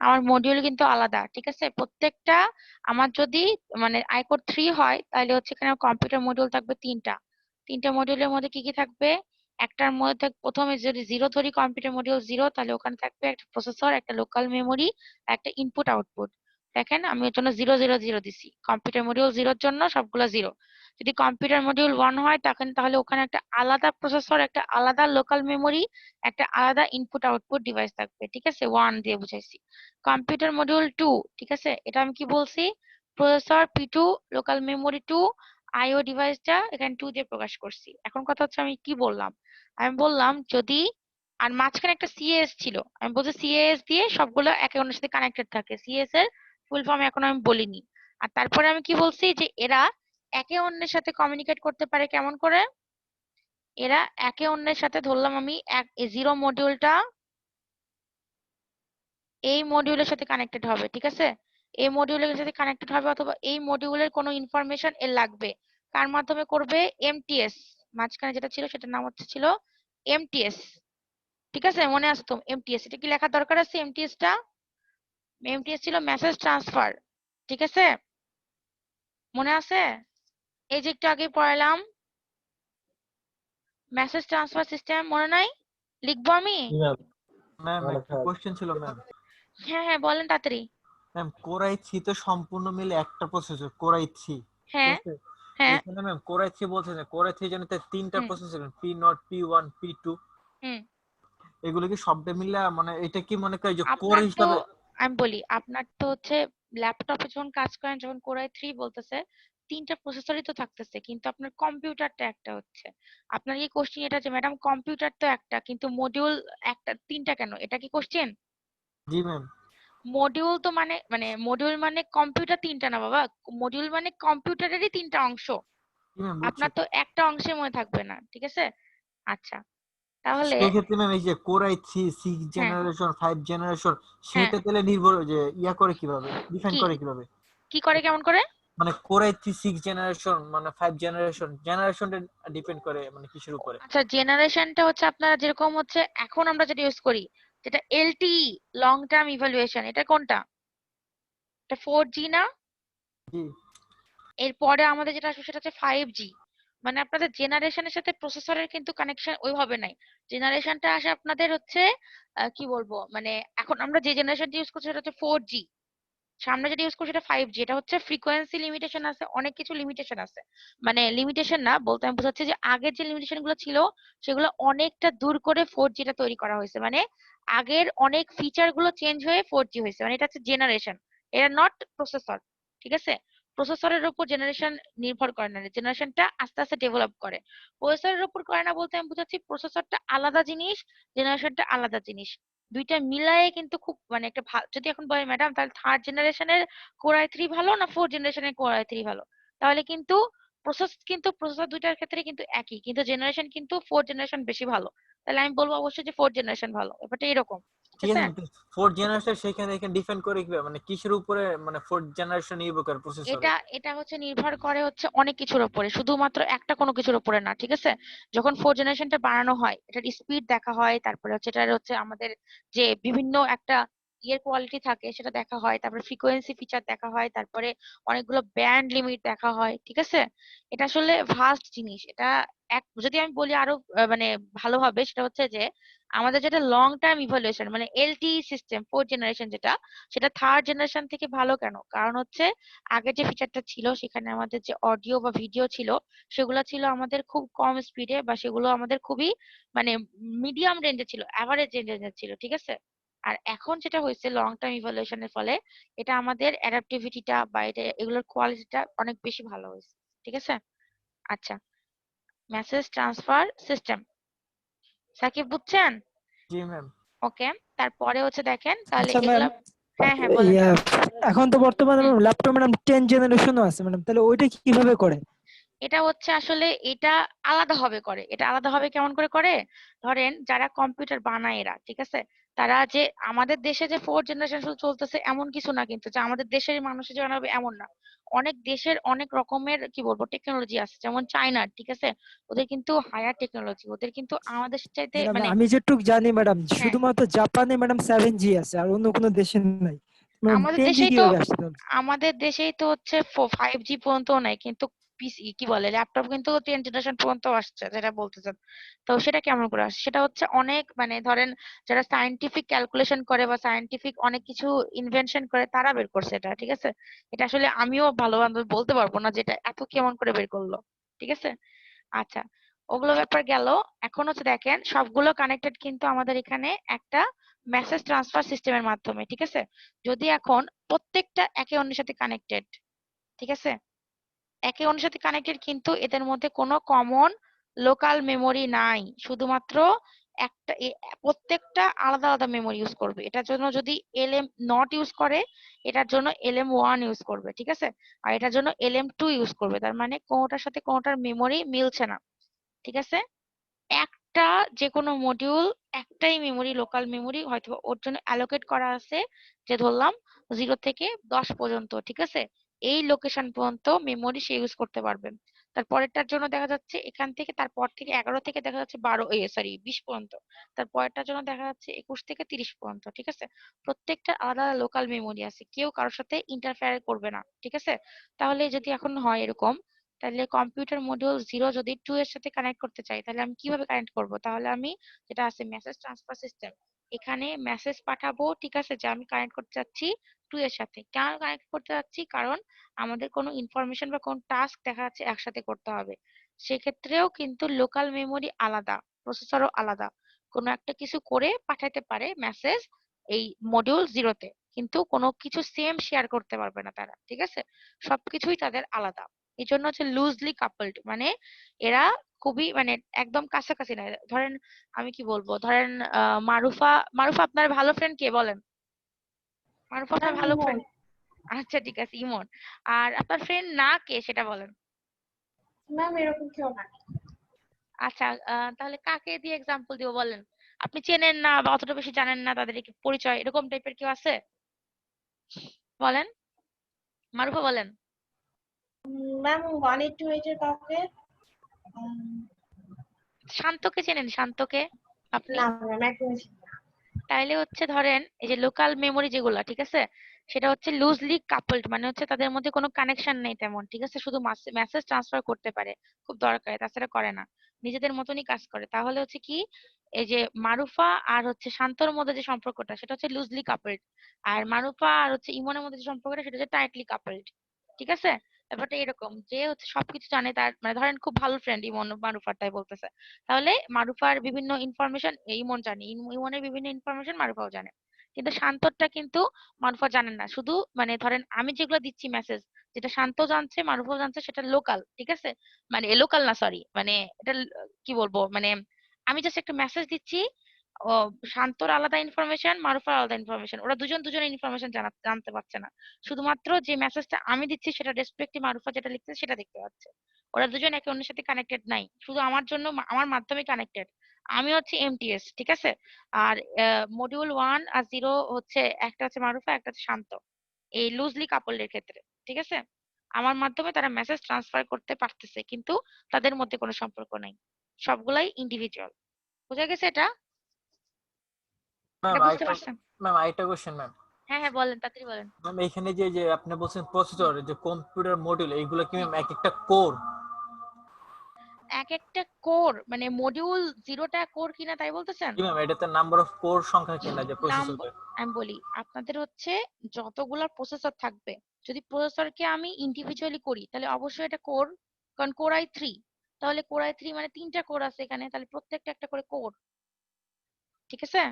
আমার মডিউল কিন্তু আলাদা, ঠিক আছে। প্রত্যেকটা আমার যদি মানে আইকোর 3 হয় তাহলে হচ্ছে এখানে কম্পিউটার মডিউল থাকবে 3টা। 3টা মডিউলের মধ্যে কি কি থাকবে? একটার মধ্যে প্রথমে যদি 0 ধরি, কম্পিউটার মডিউল 0, তাহলে ওখানে থাকবে একটা প্রসেসর, একটা লোকাল মেমোরি, একটা ইনপুট আউটপুট। দেখেন আমি এর জন্য 000 দিছি, কম্পিউটার মডিউল 0 জন্য সবগুলো 0। যদি কম্পিউটার মডিউল 1 হয় তখন তাহলে ওখানে একটা আলাদা প্রসেসর, একটা আলাদা লোকাল মেমোরি, একটা আলাদা ইনপুট আউটপুট ডিভাইস থাকবে, ঠিক আছে? 1 দিয়ে বুঝাইছি। কম্পিউটার মডিউল 2, ঠিক আছে, এটা আমি কি বলছি? প্রসেসর P2, লোকাল মেমোরি 2, আইও ডিভাইসটা এখানে 2 দিয়ে প্রকাশ করছি। এখন কথা হচ্ছে আমি কি বললাম, আমি বললাম যদি, আর মাঝখানে একটা সিএস ছিল, আমি বলছি সিএস দিয়ে সবগুলো একে অন্যের সাথে কানেক্টেড থাকে। সিএস এর ফুল ফর্ম এখন আমি বলিনি। আর তারপরে আমি কি বলছি, যে এরা একে অন্যের সাথে কমিউনিকেট করতে পারে কেমন করে? এরা একে অন্যের সাথে, ধরলাম আমি এই 0 মডিউলটা এই মডিউলের সাথে কানেক্টেড হবে, ঠিক আছে? এই মডিউলের সাথে কানেক্টেড হবে, অথবা এই মডিউলের কোনো ইনফরমেশন এর লাগবে, কার মাধ্যমে করবে? এমটিএস। মাঝখানে যেটা ছিল সেটার নাম ছিল এমটিএস, ঠিক আছে? মনে আছে তো এমটিএস? এটা কি লেখার দরকার আছে? এমটিএসটা, এমটিএস ছিল মেসেজ ট্রান্সফার, ঠিক আছে? মনে আছে? এই যে একটু আগে পড়ালাম মেসেজ ট্রান্সফার সিস্টেম, মনে নাই? লিখবো আমি? ম্যাম একটা কোশ্চেন ছিল ম্যাম। হ্যাঁ হ্যাঁ, বলেন তাড়াতাড়ি। ম্যাম কোরাই 3 তো সম্পূর্ণ মিলে একটা প্রসেসর কোরাই 3, ঠিক হ্যাঁ আছে? হ্যাঁ। এখানে ম্যাম কোরাই 3 বলছে যে কোরাই 3 জানি তার তিনটা হুম প্রসেসর, P0, P1, P2, হুম। এগুলো কি সবটা মিলে মানে এটা কি মনে করে যে কোর আপনার তো, হিসাবে? আমি বলি, আপনার তো হচ্ছে ল্যাপটপে যখন কাজ করেন, যখন কোরাই 3 বলতেছে, 3টা প্রসেসরই তো থাকতেছে, কিন্তু আপনার কম্পিউটারটা একটা হচ্ছে। আপনার কি কোশ্চেন এটা যে ম্যাডাম কম্পিউটার তো একটা, কিন্তু মডিউল একটা, 3টা কেন? এটা কি কোশ্চেন? জি ম্যাম। মডিউল তো মানে মানে মডিউল মানে কম্পিউটার 3টা না বাবা, মডিউল মানে কম্পিউটারেরই 3টা অংশ। জি ম্যাম বুঝছি। আপনার তো একটা অংশের মধ্যে থাকবে না, ঠিক আছে? আচ্ছা, তাহলে সেই ক্ষেত্রে ম্যাম এই যে কোরাই 3 6 হ্যাঁ জেনারেশন 5 জেনারেশন হ্যাঁ। সেটা তাহলে নির্ভর যে ইয়া করে কিভাবে ডিফাইন কি করে কিভাবে? কি করে, কেমন করে? মানে কোরাই 3 6 জেনারেশন মানে 5 জেনারেশনটা ডিপেন্ড করে মানে কিসের উপরে? আচ্ছা, জেনারেশনটা হচ্ছে আপনারা যেরকম হচ্ছে এখন আমরা যেটা ইউজ করি, যেটা এলটিই, লং টার্ম ইভালুয়েশন, এটা কোনটা? এটা 4G না? জি এরপরে আমাদের যেটা আসবে সেটা হচ্ছে 5G। মানে আপনাদের জেনারেশনের সাথে প্রসেসরের কিন্তু কানেকশন ওইভাবে নাই। জেনারেশনটা আসে আপনাদের হচ্ছে কি বলবো, মানে এখন আমরা যে জেনারেশনটা ইউজ করছি সেটা হচ্ছে 4G। সামনে যেটা ইউজ করছি সেটা 5G। এটা হচ্ছে ফ্রিকোয়েন্সি লিমিটেশন আছে, অনেক কিছু লিমিটেশন আছে। মানে লিমিটেশন না বলতে আমি বোঝাচ্ছি যে আগের যে লিমিটেশন গুলো ছিল সেগুলো অনেকটা দূর করে 4G টা তৈরি করা হয়েছে। মানে আগের অনেক ফিচার গুলো চেঞ্জ হয়ে 4G হয়েছে, মানে এটা হচ্ছে জেনারেশন, এটা নট প্রসেসর, ঠিক আছে? প্রসেসরের উপর জেনারেশন নির্ভর করে না, জেনারেশনটা আস্তে আস্তে ডেভেলপ করে। প্রসেসরের উপর করে না বলতে আমি বোঝাচ্ছি প্রসেসরটা আলাদা জিনিস, জেনারেশনটা আলাদা জিনিস। দুইটা মিলায়ে কিন্তু খুব মানে একটা যদি এখন বলে ম্যাডাম তাহলে 3rd জেনারেশনের কোরাই 3 ভালো না 4th জেনারেশনের কোরাই 3 ভালো, তাহলে কিন্তু প্রসেসর দুইটার ক্ষেত্রে কিন্তু একই, কিন্তু জেনারেশন কিন্তু 4th জেনারেশন বেশি ভালো। তাহলে আমি বলবো অবশ্যই যে 4th জেনারেশন ভালো, ব্যাপারটা এরকম, ঠিক ঠিক আছে? আছে। 4 জেনারেশন সেখানে এখানে ডিফাইন করে কিভাবে মানে কিসের উপরে মানে 4 জেনারেশন নির্ভর করে প্রসেসরে? এটা এটা হচ্ছে নির্ভর করে হচ্ছে অনেক কিছুর উপরে, শুধুমাত্র একটা কোনো কিছুর উপরে না, ঠিক আছে? যখন 4th জেনারেশনটা বানানো হয় এটার স্পিড দেখা হয়, তারপরে হচ্ছে এটার হচ্ছে আমাদের যে বিভিন্ন একটা ইয়ের কোয়ালিটি থাকে সেটা দেখা হয়, তারপরে ফ্রিকোয়েন্সি ফিচার দেখা হয়, তারপরে অনেকগুলো ব্যান্ড লিমিট দেখা হয়, ঠিক আছে? এটা আসলে ভাস্ট জিনিস। এটা যদি আমি বলি আরো মানে ভালোভাবে, সেটা হচ্ছে যে আমাদের যেটা লং টার্ম ইভালুয়েশন মানে এলটিই সিস্টেম 4th জেনারেশন যেটা, সেটা 3rd জেনারেশন থেকে ভালো কেন? কারণ হচ্ছে আগে যে ফিচারটা ছিল সেখানে আমাদের যে অডিও বা ভিডিও ছিল সেগুলো ছিল আমাদের খুব কম স্পিডে, বা সেগুলো আমাদের খুবই মানে মিডিয়াম রেঞ্জে ছিল, অ্যাভারেজ রেঞ্জে ছিল, ঠিক আছে? আর এখন যেটা হয়েছে লং টার্ম ইভালুয়েশনের ফলে এটা আমাদের অ্যাডাপ্টিভিটিটা বা এটা এগুলোর কোয়ালিটিটা অনেক বেশি ভালো হয়েছে, ঠিক আছে? আচ্ছা, মেসেজ ট্রান্সফার সিস্টেম সাকিব বুঝছেন? জি ম্যাম। ওকে, তারপরে হচ্ছে দেখেন তাহলে আচ্ছা ম্যাম, এগুলা। হ্যাঁ হ্যাঁ, বলেন। ইয়া এখন তো বর্তমানে হুম। ল্যাপটপ ম্যাডাম 10 জেনারেশনও আছে ম্যাডাম, তাহলে ওইটা কিভাবে করে? এটা হচ্ছে আসলে এটা আলাদা হবে করে, এটা আলাদা হবে কেমন করে করে, ধরেন যারা কম্পিউটার বানায় এরা, ঠিক আছে, তারা যে আমাদের দেশে যে 4th জেনারেশন শুধু চলতেছে এমন কিছু না, কিন্তু যে আমাদের দেশের মানুষের যে বানাবে এমন না। অনেক দেশের অনেক রকমের কি বলবো টেকনোলজি আছে, যেমন চায়নার, ঠিক আছে, ওদের কিন্তু হায়ার টেকনোলজি, ওদের কিন্তু আমাদের চাইতে ম্যাডাম মানে। আমি যেটুক জানি ম্যাডাম, হ্যাঁ, শুধুমাত্র জাপানে ম্যাডাম 7G আছে, আর অন্য কোনো দেশে নাই। ম্যাডাম আমাদের 10G দেশেই তো, কিভাবে আসছে তাহলে? আমাদের দেশেই তো হচ্ছে 5G পর্যন্ত নাই, কিন্তু পিসি কি বলে ল্যাপটপ কিন্তু 10 জেনারেশন পর্যন্ত আসছে যেটা বলতেছেন। তো সেটা কেমন করে আসছে? সেটা হচ্ছে অনেক মানে ধরেন যারা সায়েন্টিফিক ক্যালকুলেশন করে বা সায়েন্টিফিক অনেক কিছু ইনভেনশন করে তারা বের করছে এটা, ঠিক আছে? এটা আসলে আমিও ভালোভাবে বলতে পারবো না যে এটা এত কেমন করে বের করলো, ঠিক আছে? আচ্ছা, ওগুলো ব্যাপার গেল। এখন হচ্ছে দেখেন সবগুলো কানেক্টেড কিন্তু আমাদের এখানে একটা মেসেজ ট্রান্সফার সিস্টেমের মাধ্যমে, ঠিক আছে? যদি এখন প্রত্যেকটা একে অন্যের সাথে কানেক্টেড, ঠিক আছে? একে অন্যের সাথে কানেক্টেড কিন্তু এদের মধ্যে কোনো কমন লোকাল মেমোরি নাই, শুধুমাত্র একটা প্রত্যেকটা আলাদা আলাদা মেমোরি ইউজ করবে। এটার জন্য যদি এলএম নট ইউজ করে, এটার জন্য LM1 ইউজ করবে, ঠিক আছে? আর এটার জন্য LM2 ইউজ করবে। তার মানে কোনোটার সাথে কোনোটার মেমোরি মিলছে না, ঠিক আছে? একটা যে কোনো মডিউল একটাই মেমোরি লোকাল মেমোরি হয়তো ওর জন্য অ্যালোকেট করা আছে, যে ধরলাম 0 থেকে 10 পর্যন্ত, ঠিক আছে? এই লোকেশন পর্যন্ত মেমোরি সে ইউজ করতে পারবে। তারপরেরটার জন্য দেখা যাচ্ছে এখান থেকে, তারপর থেকে 11 থেকে দেখা যাচ্ছে 20 পর্যন্ত। তারপরেরটার জন্য দেখা যাচ্ছে 21 থেকে 30 পর্যন্ত, ঠিক আছে? প্রত্যেকটা আলাদা লোকাল মেমোরি আছে, কেউ কারোর সাথে ইন্টারফেয়ার করবে না, ঠিক আছে? তাহলে যদি এখন হয় এরকম, তাহলে কম্পিউটার মডিউল 0 যদি 2 এর সাথে কানেক্ট করতে চাই তাহলে আমি কিভাবে কানেক্ট করব? তাহলে আমি যেটা আছে মেসেজ ট্রান্সফার সিস্টেম, এখানে মেসেজ পাঠাবো, ঠিক আছে, যে আমি কানেক্ট করতে চাচ্ছি 2 এর সাথে। কেন কানেক্ট করতে চাচ্ছি? কারণ আমাদের কোনো ইনফরমেশন বা কোনো টাস্ক দেখা যাচ্ছে একসাথে করতে হবে, সেক্ষেত্রেও কিন্তু লোকাল মেমোরি আলাদা, প্রসেসরও আলাদা। কোনো একটা কিছু করে পাঠাতে পারে মেসেজ এই মডিউল 0-তে, কিন্তু কোনো কিছু সেম শেয়ার করতে পারবে না তারা, ঠিক আছে? সবকিছুই তাদের আলাদা। এই জন্য হচ্ছে লুজলি কাপলড, মানে এরা খুবই মানে একদম কাছাকাছি না। ধরেন আমি কি বলবো, ধরেন মারুফা, মারুফা আপনার ভালো ফ্রেন্ড কে বলেন? মারুফা আপনার ম্যাম ভালো ইমন। ফ্রেন্ড? আচ্ছা ঠিক আছে, ইমন। আর আপনার ফ্রেন্ড না কে সেটা বলেন। ম্যাম এরকম কেউ না। আচ্ছা, তাহলে কাকে দিয়ে এক্সাম্পল দিব বলেন? আপনি চেনেন না বা অতটা বেশি জানেন না, তাদের কি পরিচয় এরকম টাইপের কেউ আছে? বলেন, মারুফা বলেন। ম্যাম 188 এর কাউকে? শান্তকে চেনেন? শান্তকে আপনি? না ম্যাম একদমই চিনি না। তাইলে হচ্ছে ধরেন এই যে লোকাল মেমোরি যেগুলা, ঠিক আছে, সেটা হচ্ছে লুজলি কাপলড, মানে হচ্ছে তাদের মধ্যে কোনো কানেকশন নেই তেমন, ঠিক আছে? শুধু মেসেজ ট্রান্সফার করতে পারে খুব দরকারে, তাছাড়া করে না, নিজেদের মতনই কাজ করে। তাহলে হচ্ছে কি, এই যে মারুফা আর হচ্ছে শান্তর মধ্যে যে সম্পর্কটা সেটা হচ্ছে লুজলি কাপলড, আর মারুফা আর হচ্ছে ইমনের মধ্যে যে সম্পর্কটা সেটা হচ্ছে টাইটলি কাপলড, ঠিক আছে? ব্যাপারটা এরকম যে হচ্ছে সবকিছু জানে, তার মানে ধরেন খুব ভালো ফ্রেন্ড ইমন মারুফার, তাই বলতেছে। তাহলে মারুফার বিভিন্ন ইনফরমেশন ইমন জানে, ইমনের বিভিন্ন ইনফরমেশন মারুফাও জানে, কিন্তু শান্তরটা কিন্তু মারুফা জানেন না। শুধু মানে ধরেন আমি যেগুলো দিচ্ছি মেসেজ, যেটা শান্ত জানছে মারুফাও জানছে, সেটা লোকাল, ঠিক আছে? মানে লোকাল না, সরি, মানে এটা কি বলবো, মানে আমি জাস্ট একটা মেসেজ দিচ্ছি, ও শান্তর আলাদা ইনফরমেশন, মারুফার আলাদা ইনফরমেশন, ওরা দুজন দুজনের ইনফরমেশন জানতে পারছে না। শুধুমাত্র যে মেসেজটা আমি দিচ্ছি সেটা রেসপেক্টিভ মারুফা যেটা লিখছে সেটা দেখতে পাচ্ছে। ওরা দুজন একে অন্যের সাথে কানেক্টেড নাই, শুধু আমার জন্য আমার মাধ্যমে কানেক্টেড। আমি হচ্ছে এমটিএস, ঠিক আছে? আর মডিউল 1 আর 0 হচ্ছে, একটা হচ্ছে মারুফা, একটা হচ্ছে শান্ত, এই লুজলি কাপলের ক্ষেত্রে, ঠিক আছে? আমার মাধ্যমে তারা মেসেজ ট্রান্সফার করতে পারতেছে, কিন্তু তাদের মধ্যে কোনো সম্পর্ক নাই, সবগুলাই ইন্ডিভিজুয়াল। বুঝা গেছে এটা? ম্যাম এটা বুঝতে আরেকটা, পারছেন? ম্যাম আরেকটা কোশ্চেন ম্যাম। হ্যাঁ হ্যাঁ বলেন, তাড়াতাড়ি বলেন। ম্যাম এখানে যে যে আপনি বলছেন প্রসেসর, হুম, যে কম্পিউটার মডিউল, এইগুলো কি হুম। ম্যাম এক একটা কোর? এক একটা কোর মানে মডিউল 0টা কোর কিনা তাই বলতেছেন? কি ম্যাম এটাতে নাম্বার অফ কোর সংখ্যা কিনা যে নাম প্রসেসরের? আমি বলি, আপনাদের হচ্ছে যতগুলা প্রসেসর থাকবে, যদি প্রসেসরকে আমি ইন্ডিভিজুয়ালি করি তাহলে অবশ্যই এটা কোর, কারণ কোর i3, তাহলে কোর i3 মানে 3টা কোর আছে এখানে, তাহলে প্রত্যেকটা একটা করে কোর, ঠিক আছে?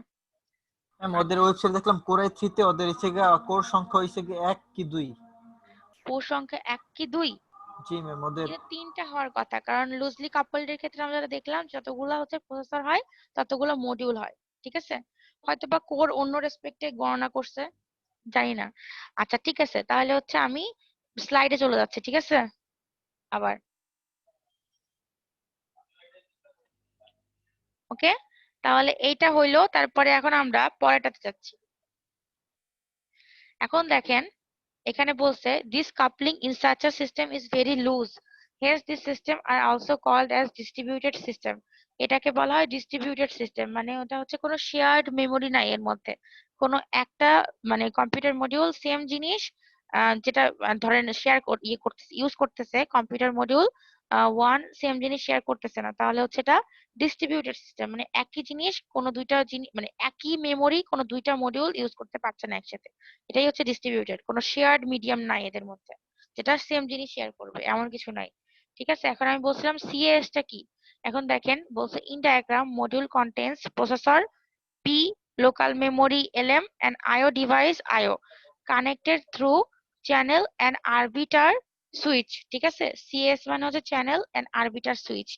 ম্যাম ওদের আচ্ছা, ওয়েবসাইট দেখলাম কোর i3 তে ওদের হচ্ছে গিয়ে কোর সংখ্যা হইছে কি 1 কি 2? কোর সংখ্যা 1 কি 2? জি ম্যাম ওদের। এটা 3টা হওয়ার কথা, কারণ লুজলি কাপলড এর ক্ষেত্রে আমরা যেটা দেখলাম যতগুলা হচ্ছে প্রসেসর হয় ততগুলো মডিউল হয়, ঠিক আছে? হয়তোবা কোর অন্য রেসপেক্টে গণনা করছে, জানি না। আচ্ছা ঠিক আছে, তাহলে হচ্ছে আমি স্লাইডে চলে যাচ্ছি, ঠিক আছে? আবার ওকে, তাহলে এইটা হইলো, তারপরে এখন আমরা পরেরটাতে যাচ্ছি। এখন দেখেন এখানে বলছে this coupling in such a system is very loose, hence this system are also called as distributed system। এটাকে বলা হয় ডিস্ট্রিবিউটেড সিস্টেম, মানে ওটা হচ্ছে কোনো শেয়ার্ড মেমোরি নাই এর মধ্যে, কোনো একটা মানে কম্পিউটার মডিউল সেম জিনিস যেটা ধরেন শেয়ার ইউজ করতেছে কম্পিউটার মডিউল ওয়ান সেম জিনিস শেয়ার করতেছে না, তাহলে হচ্ছে এটা ডিস্ট্রিবিউটেড সিস্টেম, মানে একই জিনিস কোনো দুইটা জিনিস, মানে একই মেমোরি কোনো দুইটা মডিউল ইউজ করতে পারছে না একসাথে, এটাই হচ্ছে ডিস্ট্রিবিউটেড। কোনো শেয়ার্ড মিডিয়াম নাই এদের মধ্যে যেটা সেম জিনিস শেয়ার করবে, এমন কিছু নাই। ঠিক আছে, এখন আমি বলছিলাম সিএএস টা কি। এখন দেখেন বলছে in diagram module contains processor P, local memory LM, and IO device IO connected through channel and arbiter switch। ঠিক আছে, CS মানে হচ্ছে চ্যানেল এন্ড আরবিটার সুইচ,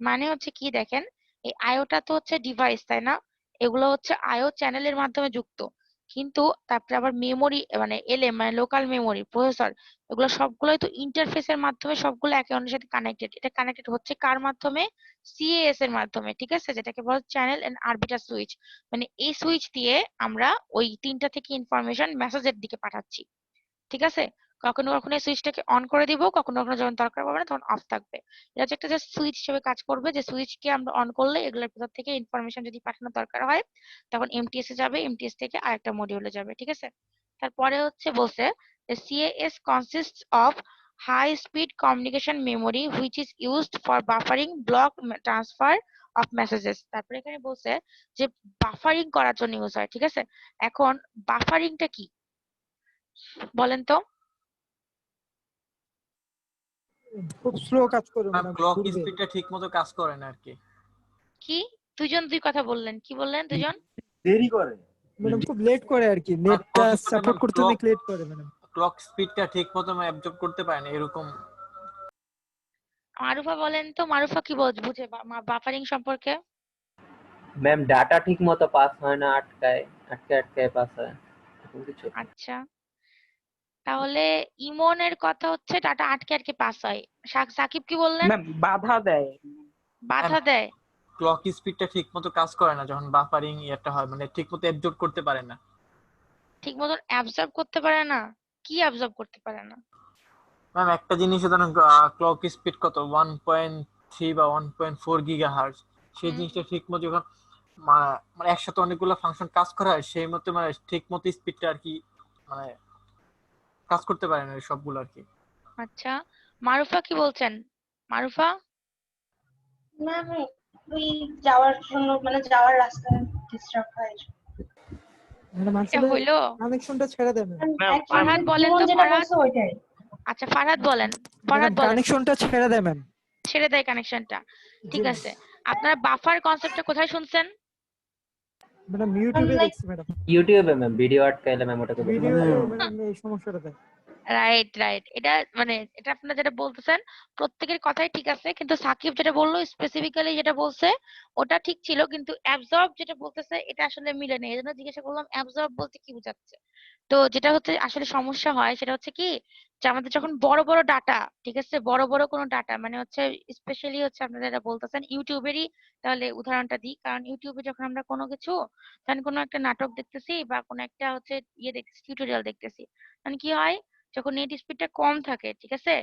মানে হচ্ছে কি দেখেন এই আইওটা তো হচ্ছে ডিভাইস তাই না, এগুলো হচ্ছে আইও চ্যানেলের মাধ্যমে যুক্ত, কিন্তু তারপরে আবার মেমোরি মানে এলএম মানে লোকাল মেমোরি প্রসেসর, এগুলো সবগুলোই তো ইন্টারফেসের মাধ্যমে সবগুলো একে অন্যের সাথে কানেক্টেড। এটা কানেক্টেড হচ্ছে কার মাধ্যমে? সিএএস এর মাধ্যমে। ঠিক আছে, যেটাকে বলে চ্যানেল এন্ড আরবিটার সুইচ, মানে এই সুইচ দিয়ে আমরা ওই তিনটা থেকে ইনফরমেশন মেসেজের দিকে পাঠাচ্ছি। ঠিক আছে, কখনো কখনো এই সুইচটাকে অন করে দিব, কখনো কখনো যখন দরকার পড়বে না তখন অফ থাকবে। এটা হচ্ছে একটা জাস্ট সুইচ হিসেবে কাজ করবে, যে সুইচকে আমরা অন করলে এগুলোর ভিতর থেকে ইনফরমেশন যদি পাঠানোর দরকার হয় তখন এমটিএস এ যাবে, এমটিএস থেকে আরেকটা মডিউলে যাবে। ঠিক আছে, তারপরে হচ্ছে বলছে CAS consists of high speed communication memory which is used for buffering block transfer of messages. তারপরে এখানে বলছে যে বাফারিং করার জন্য ইউজ হয়। ঠিক আছে, এখন বাফারিংটা কি বলেন তো? খুব স্লো কাজ করে ম্যাম ম্যাডাম, ক্লক ঘুরবে। স্পিডটা ঠিক মতো কাজ করে না আর কি। কি দুইজন দুই কথা বললেন, কি বললেন দুইজন? দেরি করে। ম্যাডাম খুব লেট করে আর কি, নেটটা সাপোর্ট করতে অনেক লেট করে ম্যাডাম। ক্লক স্পিডটা ঠিক মতো অ্যাবজর্ব করতে পারে না এরকম। মারুফা বলেন তো, মারুফা কি বুঝে বাফারিং সম্পর্কে? ম্যাম ডাটা ঠিক মতো পাস হয় না, আটকায় আটকায় পাস হয়, এরকম কিছু। আচ্ছা, তাহলে ইমনের কথা হচ্ছে ডাটা আটকে আটকে পাস হয়। সাকিব কি বললেন? ম্যাম বাধা দেয়। বাধা দেয়। ক্লক স্পিডটা ঠিক মতো কাজ করে না যখন বাফারিং এটা হয়, মানে ঠিক মতো অ্যাবজর্ব করতে পারে না। ঠিক মতন অ্যাবজর্ব করতে পারে না? কি অ্যাবজর্ব করতে পারে না? ম্যাম একটা জিনিস ধরুন ক্লক স্পিড কত 1.3 বা 1.4 গিগাহার্টজ, সেই জিনিসটা ঠিক মতো যখন মানে একসাথে অনেকগুলো ফাংশন কাজ করা হয় সেই মতো মানে ঠিক মতো স্পিডটা আর কি মানে কাজ করতে পারে না সবগুলো আর কি। আচ্ছা, মারুফা কি বলছেন? মারুফা? ম্যাম ওই যাওয়ার জন্য মানে যাওয়ার রাস্তায় ডিস্টার্ব হয়। ম্যাডাম এটা আসলে হইলো? কানেকশনটা ছেড়ে দেন ম্যাডাম। ফারহাদ বলেন তো, যেটা ফারহাদ। বলছে ওইটাই। আচ্ছা ফারহাদ বলেন, ম্যাডাম ফারহাদ বলেন। কানেকশনটা ছেড়ে দেয় ম্যাম। ছেড়ে দেয় কানেকশনটা? ঠিক জি আছে, আপনারা বাফার কনসেপ্টটা কোথায় শুনছেন? ম্যাডাম ইউটিউবে Like- দেখছি ম্যাডাম, ইউটিউবে ম্যাম ভিডিও আটকাইলে ম্যাম ওটাকে বলে। ভিডিওতে ম্যাডাম এই সমস্যাটা দেয়। রাইট রাইট, এটা মানে এটা আপনারা যেটা বলতেছেন প্রত্যেকের কথাই ঠিক আছে, কিন্তু সাকিব যেটা বললো স্পেসিফিক্যালি যেটা বলছে ওটা ঠিক ছিল, কিন্তু অ্যাবজর্ব যেটা বলতেছে এটা আসলে মিলে নেই, এজন্য জিজ্ঞাসা করলাম অ্যাবজর্ব বলতে কি বোঝাচ্ছে। তো যেটা হচ্ছে আসলে সমস্যা হয় সেটা হচ্ছে কি, যে আমাদের যখন বড় বড় ডাটা, ঠিক আছে, বড় বড় কোনো ডাটা মানে হচ্ছে স্পেশালি হচ্ছে আপনারা যেটা বলতেছেন ইউটিউবেরই, তাহলে উদাহরণটা দিই, কারণ ইউটিউবে যখন আমরা কোনো কিছু, ধরেন কোনো একটা নাটক দেখতেছি বা কোনো একটা হচ্ছে ইয়ে দেখতেছি, টিউটোরিয়াল দেখতেছি, মানে কি হয় যখন নেট স্পিডটা কম থাকে, ঠিক আছে,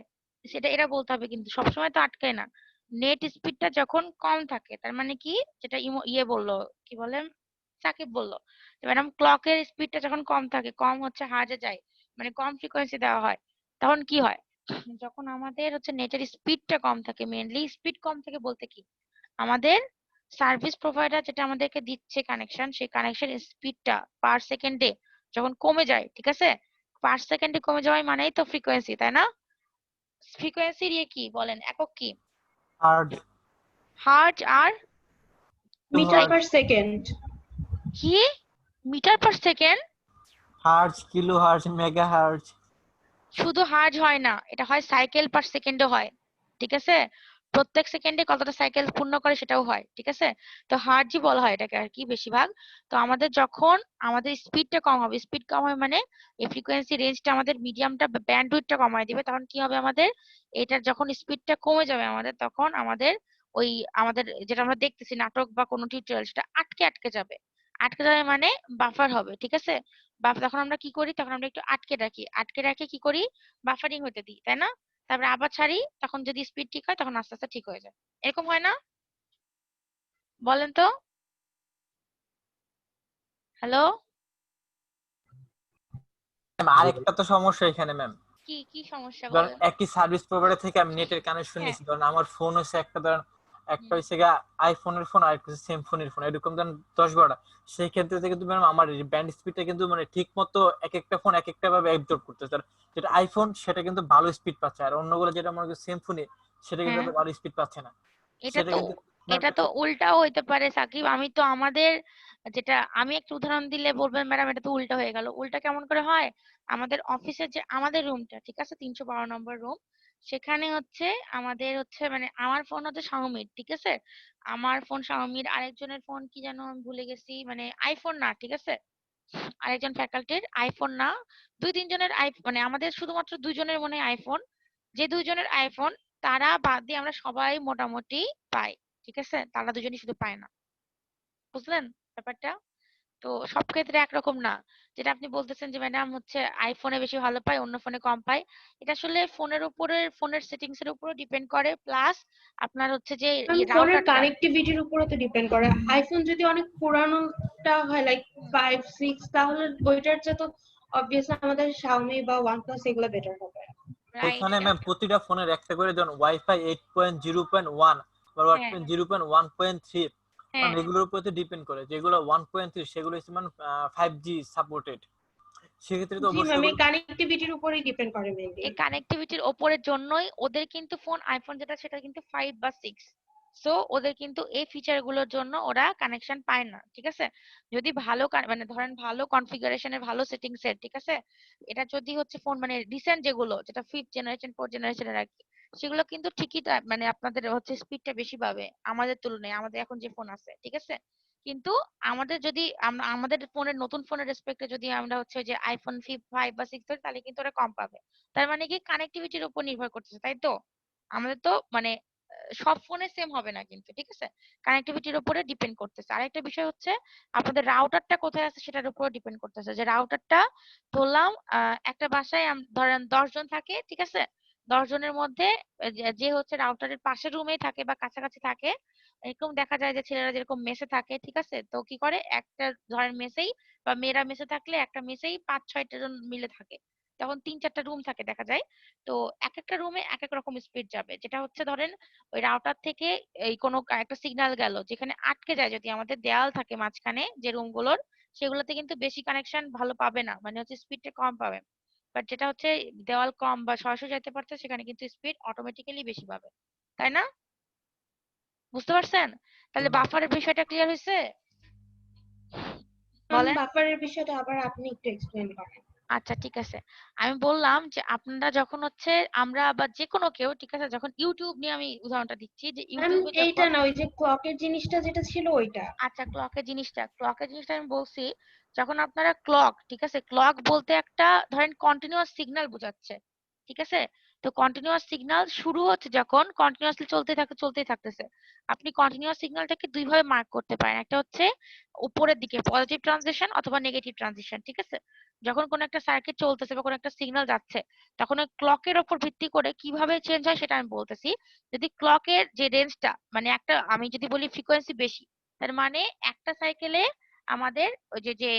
সেটা এরা বলতে হবে কিন্তু সবসময় তো আটকায় না। নেট স্পিডটা যখন কম থাকে তার মানে কি, যেটা ইয়ে বললো, কি বলে সাকিব বললো, ম্যাডাম ক্লকের স্পিডটা যখন কম থাকে, কম হচ্ছে হার্জে যায়, মানে কম ফ্রিকোয়েন্সি দেওয়া হয়, তখন কি হয়, যখন আমাদের হচ্ছে নেটের স্পিডটা কম থাকে, মেইনলি স্পিড কম থাকে বলতে কি, আমাদের সার্ভিস প্রোভাইডার যেটা আমাদেরকে দিচ্ছে কানেকশন, সেই কানেকশন স্পিডটা পার সেকেন্ডে যখন কমে যায়, ঠিক আছে, পার সেকেন্ডে কমে যাওয়াই মানেই তো ফ্রিকোয়েন্সি, তাই না? ফ্রিকোয়েন্সির ইয়ে কি বলেন, একক কি? হার্জ, হার্জ আর মিটার পার সেকেন্ড। কি? Metre per second? Hertz, kilo hertz, mega hertz. শুধু হার্জ হয় না, এটা হয় সাইকেল পার সেকেন্ডও হয়। ঠিক আছে, প্রত্যেক সেকেন্ডে কতটা সাইকেল পূর্ণ করে সেটাও হয়। ঠিক আছে, তো হার্জই বলা হয় এটাকে আর কি বেশিরভাগ। তো আমাদের যখন আমাদের স্পিডটা কম হবে, স্পিড কম হবে মানে এই ফ্রিকোয়েন্সি রেঞ্জটা আমাদের মিডিয়ামটা ব্যান্ডউইডথটা কমায় দিবে, তখন কি হবে আমাদের এটার যখন স্পিডটা কমে যাবে আমাদের, তখন আমাদের ওই আমাদের যেটা আমরা দেখতেছি নাটক বা কোনো টিউটোরিয়াল সেটা আটকে আটকে যাবে। আটকে যাবে মানে বাফার হবে। ঠিক আছে, তখন আমরা কি করি, তখন আমরা একটু আটকে রাখি, আটকে রাখে কি করি, বাফারিং হতে দিই, তাই না? তারপরে আবার ছাড়ি, তখন যদি স্পিড ঠিক হয় তখন আস্তে আস্তে ঠিক হয়ে যায়। এরকম হয় না? বলেন তো। হ্যালো, ম্যাম আরেকটা তো সমস্যা এখানে ম্যাম, কি কি সমস্যা ধরেন বলেন? একই সার্ভিস প্রোভাইডার থেকে আমি নেটের কানেকশন হ্যাঁ। নিচ্ছি, ধরেন আমার ফোন হচ্ছে একটা, ধরেন একটা হুম। হচ্ছে গিয়ে আইফোনের ফোন আর একটা সেম ফোনের ফোন, এরকম ধরেন 10-12টা, সেই ক্ষেত্রে থেকে কিন্তু ম্যাম আমার ব্যান্ড স্পিডটা কিন্তু মানে ঠিক মতো এক একটা ফোন এক একটা ভাবে অ্যাবজর্ব করতেছে। আর যেটা আইফোন সেটা কিন্তু ভালো স্পিড পাচ্ছে, আর অন্যগুলো যেটা মনে করি সেম ফোনে সেটা কিন্তু হ্যাঁ, এত ভালো স্পিড পাচ্ছে না। এটা সেটা তো কিন্তু ম্যাম এটা তো উল্টাও হইতে পারে সাকিব। আমি তো আমাদের যেটা, আমি একটা উদাহরণ দিলে বলবেন ম্যাডাম এটা তো উল্টা হয়ে গেল। উল্টা কেমন করে হয়? আমাদের অফিসের যে আমাদের রুমটা, ঠিক আছে, 312 নম্বর রুম, সেখানে হচ্ছে আমাদের হচ্ছে মানে আমার ফোন হচ্ছে শাওমির, ঠিক আছে, আমার ফোন শাওমির, আরেকজনের ফোন কি যেন আমি ভুলে গেছি, মানে আইফোন না, ঠিক আছে, আরেকজন ফ্যাকাল্টির আইফোন না, 2-3 জনের মানে আমাদের শুধুমাত্র 2 জনের মনে হয় আইফোন। যে 2 জনের আইফোন, তারা বাদ দিয়ে আমরা সবাই মোটামুটি পাই, ঠিক আছে, তারা 2জনই শুধু পায় না। বুঝলেন ব্যাপারটা? তো সব ক্ষেত্রে একরকম না। যেটা আপনি বলতেছেন যে ম্যাডাম হচ্ছে আইফোনে বেশি ভালো পায়, অন্য ফোনে কম পায়, এটা আসলে ফোনের উপরে, ফোনের সেটিংস এর উপরও ডিপেন্ড করে, প্লাস আপনার হচ্ছে যে ফোনের রাউটারটা। কানেক্টিভিটির উপরও তো ডিপেন্ড করে। আইফোন যদি অনেক পুরানোটা হয় লাইক 5-6, তাহলে ওইটার চেয়ে তো অবভিয়াসলি আমাদের শাওমি বা ওয়ানপ্লাস এগুলো বেটার হবে। রাইট। এখানে ম্যাম প্রতিটা ফোনের একটা করে যেমন ওয়াইফাই 8.0.1 বা হ্যাঁ 0.1.3, হ্যাঁ। মানে এগুলোর উপর ডিপেন্ড করে। যেগুলো 1.3 সেগুলো হচ্ছে মানে 5G সাপোর্টেড, সেক্ষেত্রে তো জি অবশ্যই ম্যাম, এই ওগুলো। কানেক্টিভিটির উপরেই ডিপেন্ড করে মেইনলি। এই কানেক্টিভিটির ওপরের জন্যই ওদের কিন্তু ফোন, আইফোন যেটা সেটা কিন্তু 5 বা 6, সো ওদের কিন্তু এই ফিচার গুলোর জন্য ওরা কানেকশন পায় না, ঠিক আছে। যদি ভালো মানে ধরেন ভালো কনফিগারেশনের ভালো সেটিংস এর, ঠিক আছে, এটা যদি হচ্ছে ফোন মানে রিসেন্ট যেগুলো, যেটা 5th জেনারেশন 4th জেনারেশনের আর কি, সেগুলো কিন্তু ঠিকই মানে আপনাদের হচ্ছে স্পিডটা বেশি পাবে আমাদের তুলনায়, আমাদের এখন যে ফোন আছে, ঠিক আছে। কিন্তু আমাদের যদি আমাদের ফোনের, নতুন ফোনের রেসপেক্টে যদি আমরা হচ্ছে যে আইফোন 5 বা 6 ধরি, তাহলে কিন্তু ওরা কম পাবে। তার মানে কি কানেক্টিভিটির উপর নির্ভর করতেছে, তাই তো? আমাদের তো মানে সব ফোনে সেম হবে না কিন্তু, ঠিক আছে, কানেক্টিভিটির উপরে ডিপেন্ড করতেছে। আরেকটা বিষয় হচ্ছে আপনাদের রাউটারটা কোথায় আছে সেটার উপর ডিপেন্ড করতেছে। যে রাউটারটা ধরলাম একটা বাসায় ধরেন 10 জন থাকে, ঠিক আছে, 10 জনের মধ্যে যে হচ্ছে রাউটারের পাশের রুমেই থাকে বা কাছাকাছি থাকে, এরকম দেখা যায় যে ছেলেরা যেরকম মেসে থাকে, ঠিক আছে, তো কি করে একটা ধরেন মেসেই, বা মেয়েরা মেসে থাকলে একটা মেসেই 5-6টা জন মিলে থাকে, তখন 3-4টা রুম থাকে দেখা যায়। তো এক একটা রুমে এক এক রকম স্পিড যাবে, যেটা হচ্ছে ধরেন ওই রাউটার থেকে এই কোনো একটা সিগন্যাল গেল যেখানে আটকে যায়, যদি আমাদের দেওয়াল থাকে মাঝখানে যে রুমগুলোর, সেগুলোতে কিন্তু বেশি কানেকশন ভালো পাবে না, মানে হচ্ছে স্পিডটা কম পাবে। বাট যেটা হচ্ছে দেওয়াল কম বা সরাসরি যেতে পারছে, সেখানে কিন্তু স্পিড অটোমেটিক্যালি বেশি পাবে, তাই না? বুঝতে পারছেন? তাহলে বাফারের বিষয়টা ক্লিয়ার হয়েছে? বলেন। বাফারের বিষয়টা আবার আপনি একটু এক্সপ্লেইন করেন। আচ্ছা ঠিক আছে, আমি বললাম যে আপনারা যখন হচ্ছে, আমরা বা যে কোনো কেউ, ঠিক আছে, যখন ইউটিউব নিয়ে আমি উদাহরণটা দিচ্ছি, যে ম্যাম ইউটিউবে এইটা যখন, না, ওই যে ক্লকের জিনিসটা যেটা ছিল ওইটা। আচ্ছা ক্লকের জিনিসটা আমি বলছি, যখন আপনারা ক্লক, ঠিক আছে, ক্লক বলতে একটা ধরেন কন্টিনিউয়াস সিগন্যাল বোঝাচ্ছে, ঠিক আছে। তো কন্টিনিউয়াস সিগন্যাল শুরু হচ্ছে যখন কন্টিনিউয়াসলি চলতেই থাকতেছে, আপনি কন্টিনিউয়াস সিগন্যালটাকে দুই ভাবে মার্ক করতে পারেন। একটা হচ্ছে উপরের দিকে পজিটিভ ট্রানজিশন অথবা নেগেটিভ ট্রানজিশন, ঠিক আছে। যখন কোন একটা সার্কিট চলতেছে বা কোন একটা সিগন্যাল যাচ্ছে, তখন ওই ক্লকের উপর ভিত্তি করে কিভাবে চেঞ্জ হয় সেটা আমি বলতেছি। যদি ক্লকের যে রেঞ্জটা, মানে একটা, আমি যদি বলি ফ্রিকোয়েন্সি বেশি, তার মানে একটা সাইকেলে আমাদের ওই যে যে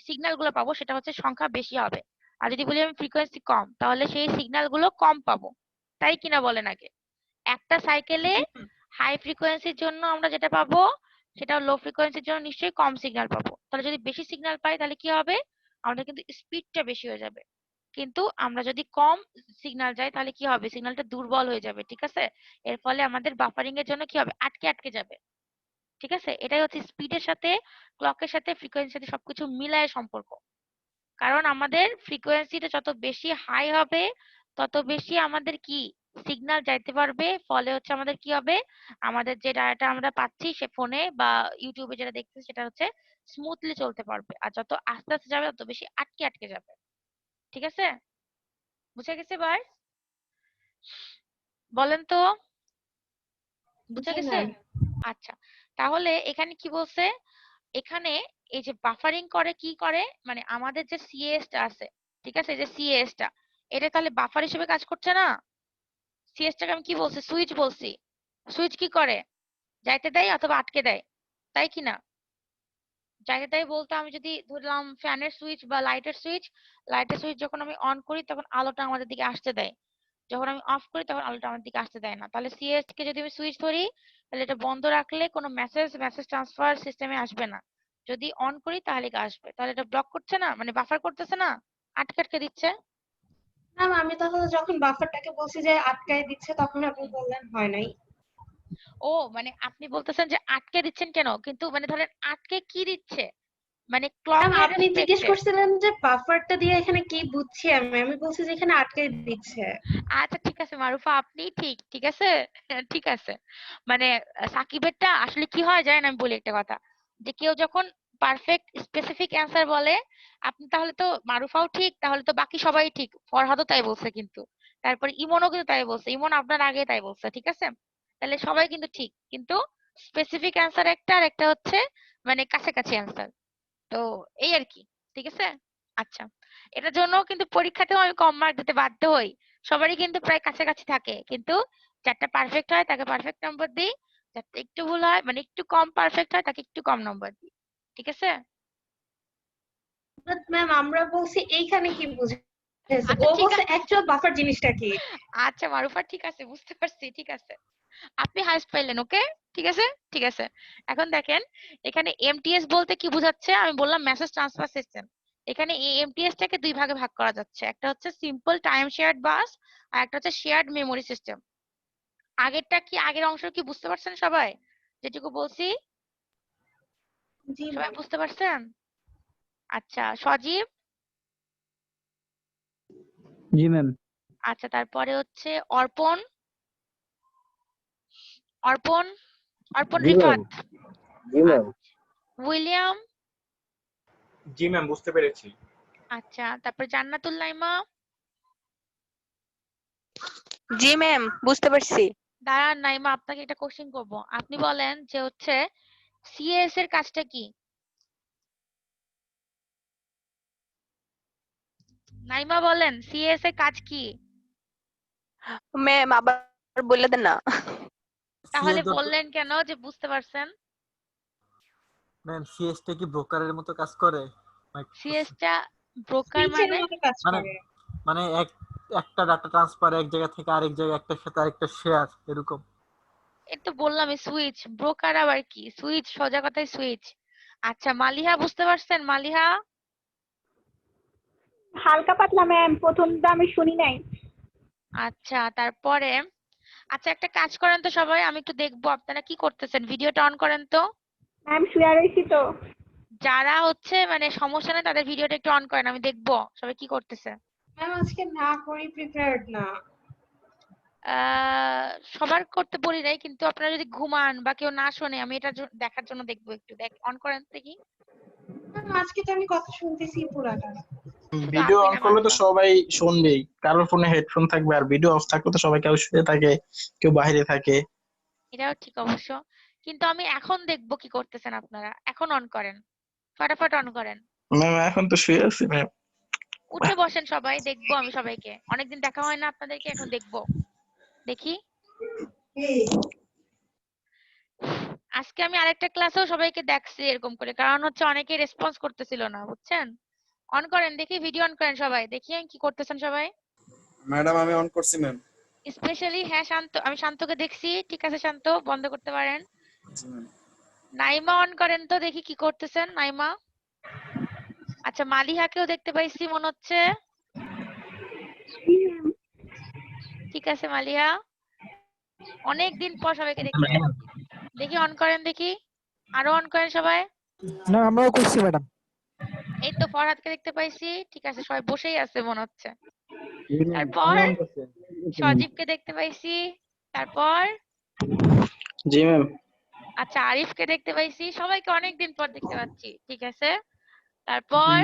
সিগন্যাল গুলো পাবো সেটা হচ্ছে সংখ্যা বেশি হবে। আর যদি বলি আমি ফ্রিকোয়েন্সি কম, তাহলে সেই সিগন্যাল গুলো কম পাবো, তাই কিনা বলেন আগে? একটা সাইকেলে হাই ফ্রিকোয়েন্সির জন্য আমরা যেটা পাবো, সেটা লো ফ্রিকোয়েন্সির জন্য নিশ্চয়ই কম সিগন্যাল পাবো। তাহলে যদি বেশি সিগন্যাল পাই তাহলে কি হবে? আমাদের কিন্তু স্পিডটা বেশি হয়ে যাবে। কিন্তু আমরা যদি কম সিগন্যাল যাই তাহলে কি হবে? সিগন্যালটা দুর্বল হয়ে যাবে, ঠিক আছে। এর ফলে আমাদের বাফারিং এর জন্য কি হবে? আটকে আটকে যাবে, ঠিক আছে। এটাই হচ্ছে স্পিডের সাথে, ক্লকের সাথে, ফ্রিকোয়েন্সির সাথে সবকিছু মিলায় সম্পর্ক। কারণ আমাদের ফ্রিকোয়েন্সিটা যত বেশি হাই হবে, তত বেশি আমাদের কি সিগন্যাল যাইতে পারবে, ফলে হচ্ছে আমাদের কি হবে, আমাদের যে ডাটা আমরা পাচ্ছি সে ফোনে বা ইউটিউবে যেটা দেখতেছি সেটা হচ্ছে স্মুথলি চলতে পারবে। আর যত আস্তে আস্তে যাবে তত বেশি আটকে আটকে যাবে, ঠিক আছে। বুঝে গেছে ভাই? বলেন তো, বুঝে জি গেছে? ম্যাম। আচ্ছা, তাহলে এখানে কি বলছে, এখানে এই যে বাফারিং করে কি করে, মানে আমাদের যে সিএস টা আছে, ঠিক আছে, এই যে সিএস টা, এটা তাহলে বাফার হিসেবে কাজ করছে না? সিএস টাকে আমি কি বলছি? সুইচ বলছি। সুইচ কি করে? যাইতে দেয় অথবা আটকে দেয়, তাই কি না? যাকে তাই বলতো, আমি যদি ধরলাম ফ্যানের সুইচ বা লাইটের সুইচ যখন আমি অন করি তখন আলোটা আমাদের দিকে আসতে দেয়, যখন আমি অফ করি তখন আলোটা আমার দিকে আসতে দেয় না। তাহলে সিএস কে যদি আমি সুইচ ধরি তাহলে এটা বন্ধ রাখলে কোনো মেসেজ ট্রান্সফার সিস্টেমে আসবে না, যদি অন করি তাহলে আসবে। তাহলে এটা ব্লক করছে না, মানে বাফার করতেছে না, আটকে আটকে দিচ্ছে। ম্যাম আমি তাহলে যখন বাফারটাকে বলছি যে আটকায় দিচ্ছে তখন আপনি বললেন হয় নাই। ও মানে আপনি বলতেছেন যে আটকে দিচ্ছেন কেন, কিন্তু মানে ধরেন আটকে কি দিচ্ছে, মানে ম্যাম ক্লকের আপনি জিজ্ঞেস রেসপেক্টে। করছিলেন যে বাফারটা দিয়ে এখানে কি বুঝছি আমি বলছি যে এখানে আটকায় দিচ্ছে। আচ্ছা ঠিক আছে মারুফা, আপনি ঠিক ঠিক আছে ঠিক আছে। মানে সাকিবেরটা আসলে কি হয় জানেন, আমি বলি একটা কথা, যে কেউ যখন পারফেক্ট স্পেসিফিক অ্যান্সার বলে, আপনি তাহলে তো মারুফাও ঠিক, তাহলে তো বাকি সবাই ঠিক, ফরহাদও তাই বলছে কিন্তু, তারপরে ইমনও কিন্তু তাই বলছে, ইমন আপনার আগে তাই বলছে, ঠিক আছে? তাহলে সবাই কিন্তু ঠিক, কিন্তু স্পেসিফিক অ্যান্সার একটা আর একটা হচ্ছে মানে কাছাকাছি অ্যান্সার। তো এই আর কি, ঠিক আছে? আচ্ছা, এটার জন্য কিন্তু পরীক্ষাতেও আমি কম মার্ক দিতে বাধ্য হই। সবারই কিন্তু প্রায় কাছাকাছি থাকে, কিন্তু যারটা পারফেক্ট হয় তাকে পারফেক্ট নাম্বার দিই, যারটা একটু ভুল হয় মানে একটু কম পারফেক্ট হয় তাকে একটু কম নাম্বার দিই, ঠিক আছে? ম্যাম আমরা বলছি এইখানে কি বুঝেছে, আচ্ছা ও ঠিক বলছে আছে, অ্যাকচুয়াল বাফার জিনিসটা কি। আচ্ছা মারুফা ঠিক আছে, বুঝতে পারছি, ঠিক আছে। আপনি হাইস্ট পাইলেন, ওকে, ঠিক আছে, ঠিক আছে। এখন দেখেন, এখানে এমটিএস বলতে কি বোঝাচ্ছে, আমি বললাম মেসেজ ট্রান্সফার সিস্টেম। এখানে এই এমটিএস টাকে দুই ভাগে ভাগ করা যাচ্ছে, একটা হচ্ছে সিম্পল টাইম শেয়ার্ড বাস, আর একটা হচ্ছে শেয়ার্ড মেমোরি সিস্টেম। আগেরটা কি, আগের অংশ কি বুঝতে পারছেন সবাই, যেটুকু বলছি? জি সবাই ম্যাম। বুঝতে পারছেন? আচ্ছা সজীব। জি ম্যাম। আচ্ছা তারপরে হচ্ছে অর্পণ, অর্পণ অর্পণ জি ম্যাম। রিফাত। জি ম্যাম। উইলিয়াম। জি ম্যাম, বুঝতে পেরেছি। আচ্ছা তারপর জান্নাতুল নাইমা। জি ম্যাম, বুঝতে পারছি। দাঁড়ান নাইমা, আপনাকে একটা কোশ্চেন করব, আপনি বলেন যে হচ্ছে সিএস এর কাজটা কি? নাইমা বলেন সিএস এর কাজ কি? ম্যাম আবার বলে দেন না। তাহলে সিএস যত বললেন কেন যে বুঝতে পারছেন? ম্যাম সিএস টা কি ব্রোকারের মতো কাজ করে? সিএস টা ব্রোকার সুইচের মানে? মতো কাজ মানে করে। মানে একটা ডাটা ট্রান্সফার এক জায়গা থেকে আরেক জায়গায়, একটার সাথে আরেকটা শেয়ার এরকম। এই তো বললাম সুইচ, ব্রোকার আবার কি, সুইচ, সোজা কথায় সুইচ। আচ্ছা মালিহা বুঝতে পারছেন? মালিহা। হালকা পাতলা ম্যাম, প্রথমটা আমি শুনি নাই। আচ্ছা তারপরে, আচ্ছা একটা কাজ করেন তো সবাই, আমি একটু দেখবো আপনারা কি করতেছেন, ভিডিওটা অন করেন তো। ম্যাম শুয়ে রয়েছি তো। যারা হচ্ছে মানে সমস্যা নেই তাদের ভিডিওটা একটু অন করেন, আমি দেখবো সবাই কি করতেছে। ম্যাম আজকে না করি প্রিপেয়ার্ড না। সবার করতে বলি নাই, কিন্তু আপনারা যদি ঘুমান বা কেউ না শোনে, আমি এটা দেখার জন্য দেখবো, একটু দেখ অন করেন দেখি। ম্যাম আজকে তো আমি কথা শুনতেছি পুরাটা। শুধু ভিডিও আপনি অন না করলে তো মাত্র। সবাই শুনবেই, কারোর ফোনে হেডফোন থাকবে, আর ভিডিও অফ থাকলে তো সবাই কেউ শুয়ে থাকে, কেউ বাইরে থাকে। এটাও ঠিক অবশ্য, কিন্তু আমি এখন দেখবো কি করতেছেন আপনারা, এখন অন করেন, ফটাফট অন করেন। ম্যাম এখন তো শুয়ে আছি ম্যাম। উঠে বসেন সবাই, দেখবো আমি সবাইকে, অনেকদিন দেখা হয় না আপনাদেরকে, এখন দেখবো, দেখি। আজকে আমি আরেকটা ক্লাসেও সবাইকে দেখছি এরকম করে, কারণ হচ্ছে অনেকে রেসপন্স করতেছিল না, বুঝছেন? অন করেন দেখি, ভিডিও অন করেন সবাই, দেখি কি করতেছেন সবাই। ম্যাডাম আমি অন করছি ম্যাম। স্পেশালি হ্যাঁ শান্ত, আমি শান্তকে দেখছি, ঠিক আছে শান্ত বন্ধ করতে পারেন। জি ম্যাম। নাইমা অন করেন তো দেখি কি করতেছেন নাইমা। আচ্ছা মালিহাকেও দেখতে পাইছি মনে হচ্ছে, ঠিক আছে মালিহা, অনেকদিন পর সবাইকে দেখতে পাচ্ছি, দেখি অন করেন দেখি, আরো অন করেন সবাই। না আমরাও করছি ম্যাডাম। এই তো ফরহাদকে দেখতে পাইছি, ঠিক আছে সবাই বসেই আছে মনে হচ্ছে। জি ম্যাম, তারপর আমি অন করছি। সজীবকে দেখতে পাইছি, তারপর জি ম্যাম। আচ্ছা আরিফকে দেখতে পাইছি, সবাইকে অনেকদিন পর দেখতে পাচ্ছি, ঠিক আছে। তারপর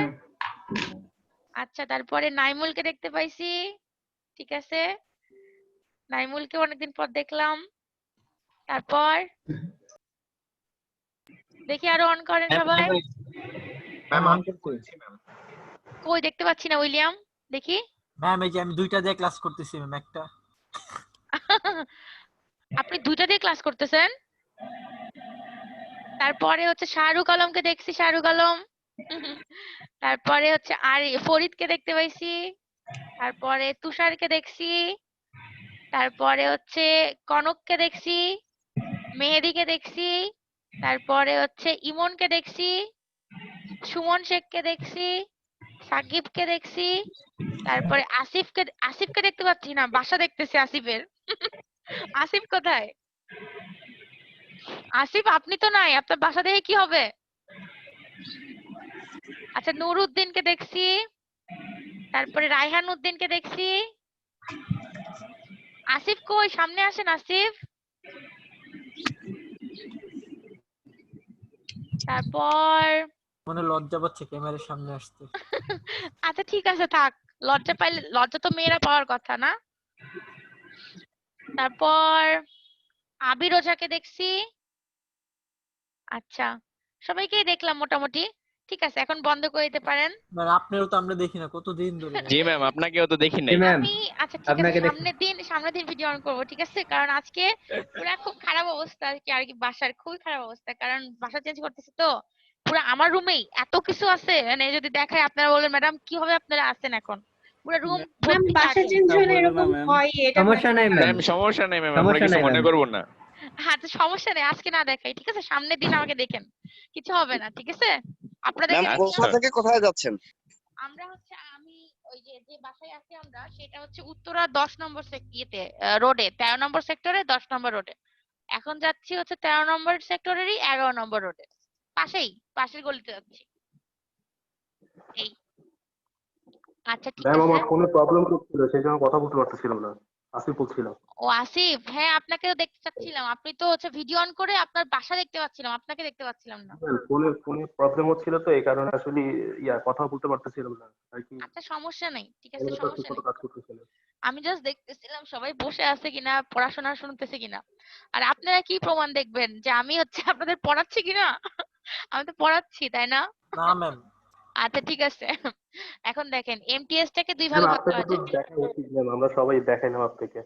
আচ্ছা তারপরে নাইমুলকে দেখতে পাইছি, ঠিক আছে, নাইমুলকে অনেকদিন পর দেখলাম। তারপর দেখি আরো অন করেন সবাই। ম্যাম অন অন করছি। কই দেখতে পাচ্ছি না উইলিয়াম, দেখি। ম্যাম এই যে আমি দুইটা দিয়ে ক্লাস করতেছি ম্যাম, একটা আপনি দুইটা দিয়ে ক্লাস করতেছেন? তারপরে হচ্ছে শাহরুখ আলমকে দেখছি, শাহরুখ আলম। তারপরে হচ্ছে আর ফরিদকে দেখতে পাইছি, তারপরে তুষারকে দেখছি, তারপরে হচ্ছে কনককে দেখছি, মেহেদীকে দেখছি, তারপরে হচ্ছে ইমনকে দেখছি, সুমন শেখকে দেখছি, সাকিবকে দেখছি, তারপরে আসিফকে দেখতে পাচ্ছি না, বাসা দেখতেছি আসিফের। আসিফ কোথায়? আসিফ আপনি তো নাই, আপনার বাসা দেখে কি হবে? আচ্ছা নুরউদ্দিনকে দেখছি, তারপরে রায়হান উদ্দিনকে দেখছি। আসিফ কই? সামনে আসেন আসিফ। তারপর মনে লজ্জা পাচ্ছে ক্যামেরার সামনে আসতে। আচ্ছা ঠিক আছে থাক, লজ্জা পাইলে, লজ্জা তো মেয়েরা পাওয়ার কথা না। তারপর আবির ওঝাকে দেখছি। আচ্ছা সবাইকেই দেখলাম মোটামুটি। ঠিক আছে এখন বন্ধ করে দিতে পারেন। মানে আপনারও তো আমরা দেখি না কতদিন ধরে। জি ম্যাম, আপনাকেও তো দেখি নাই। আমি আচ্ছা ঠিক আছে সামনের দিন ভিডিও অন করবো, ঠিক আছে? কারণ আজকে পুরা খুব খারাপ অবস্থা আর কি বাসার, খুবই খারাপ অবস্থা, কারণ বাসা চেঞ্জ করতেছি তো। পুরো আমার রুমেই এত কিছু আছে, মানে যদি দেখায় আপনারা বলবেন ম্যাডাম কিভাবে আপনারা আছেন এখন। পুরো রুম ম্যাম বাসা চেঞ্জ হলে এরকম হয়, এটা সমস্যা নাই ম্যাম, ম্যাম সমস্যা নেই ম্যাম, আমরা কিছু মনে করব না। আচ্ছা সমস্যা নেই, আজকে না দেখাই, ঠিক আছে? সামনের দিন আমাকে দেখেন, কিছু হবে না, ঠিক আছে? আপনাদের কোথা থেকে কোথায় যাচ্ছেন? আমরা হচ্ছে আমি ওই যে বাসায় আছি আমরা, সেটা হচ্ছে উত্তরা 10 নম্বর ইয়েতে রোডে, 13 নম্বর সেক্টরে 10 নম্বর রোডে। এখন যাচ্ছি হচ্ছে 13 নম্বর সেক্টরেরই 11 নম্বর রোডে, পাশের গলিতে যাচ্ছি। এই আচ্ছা ঠিক আছে। আমার ফোনে প্রবলেম করছিল, সেই জন্য কথা বলতে পারতেছিলাম না। আসিফ বলছিলাম। ও আসিফ, হ্যাঁ আপনাকেও দেখতে চাচ্ছিলাম, আপনি তো হচ্ছে ভিডিও অন করে আপনার বাসা দেখতে পাচ্ছিলাম, আপনাকে দেখতে পাচ্ছিলাম না। ফোনে প্রবলেম হচ্ছিল তো, এই কারণে আসলে কথা বলতে পারতেছিলাম না আর কি। আচ্ছা সমস্যা নেই, ঠিক আছে সমস্যা নেই। কাজ করতেছিল। আমি জাস্ট দেখতেছিলাম সবাই বসে আছে কিনা, পড়াশোনা শুনতেছে কিনা। আর আপনারা কি প্রমাণ দেখবেন যে আমি হচ্ছে আপনাদের পড়াচ্ছি কিনা? আমি তো পড়াচ্ছি, তাই না? না ম্যাম। আচ্ছা ঠিক আছে। এখন দেখেন এমটিএস টাকে দুই ভাগে ভাগ করা যায়। আমরা সবাই দেখাইলাম আপনাকে।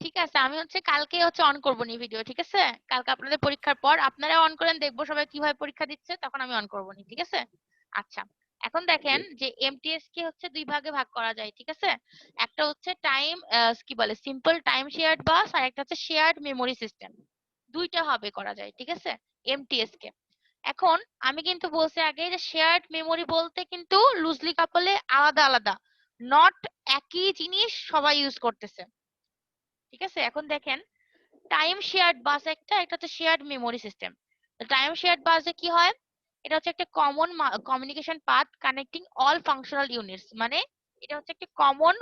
ঠিক আছে আমি হচ্ছে কালকে হচ্ছে অন করবো নি ভিডিও, ঠিক আছে? কালকে আপনাদের পরীক্ষার পর আপনারা অন করেন, দেখবো সবাই কিভাবে পরীক্ষা দিচ্ছে, তখন আমি অন করবো নি, ঠিক আছে? আচ্ছা এখন দেখেন যে এমটিএস কে হচ্ছে দুই ভাগে ভাগ করা যায়, ঠিক আছে? একটা হচ্ছে টাইম কি বলে সিম্পল টাইম শেয়ার্ড বাস, আর একটা হচ্ছে শেয়ার্ড মেমোরি সিস্টেম। দুইটা ভাবে করা যায়, ঠিক আছে, এমটিএস কে। এখন আমি কিন্তু বলছি আগে যে শেয়ার্ড মেমোরি বলতে কিন্তু লুজলি কাপলে আলাদা আলাদা, নট একই জিনিস সবাই ইউজ করতেছে, ঠিক আছে? এখন দেখেন টাইম শেয়ার্ড বাস একটা হচ্ছে shared memory system. Time shared বাসে কি হয়, এটা হচ্ছে একটা common communication path connecting all functional units, মানে এটা হচ্ছে একটা কমন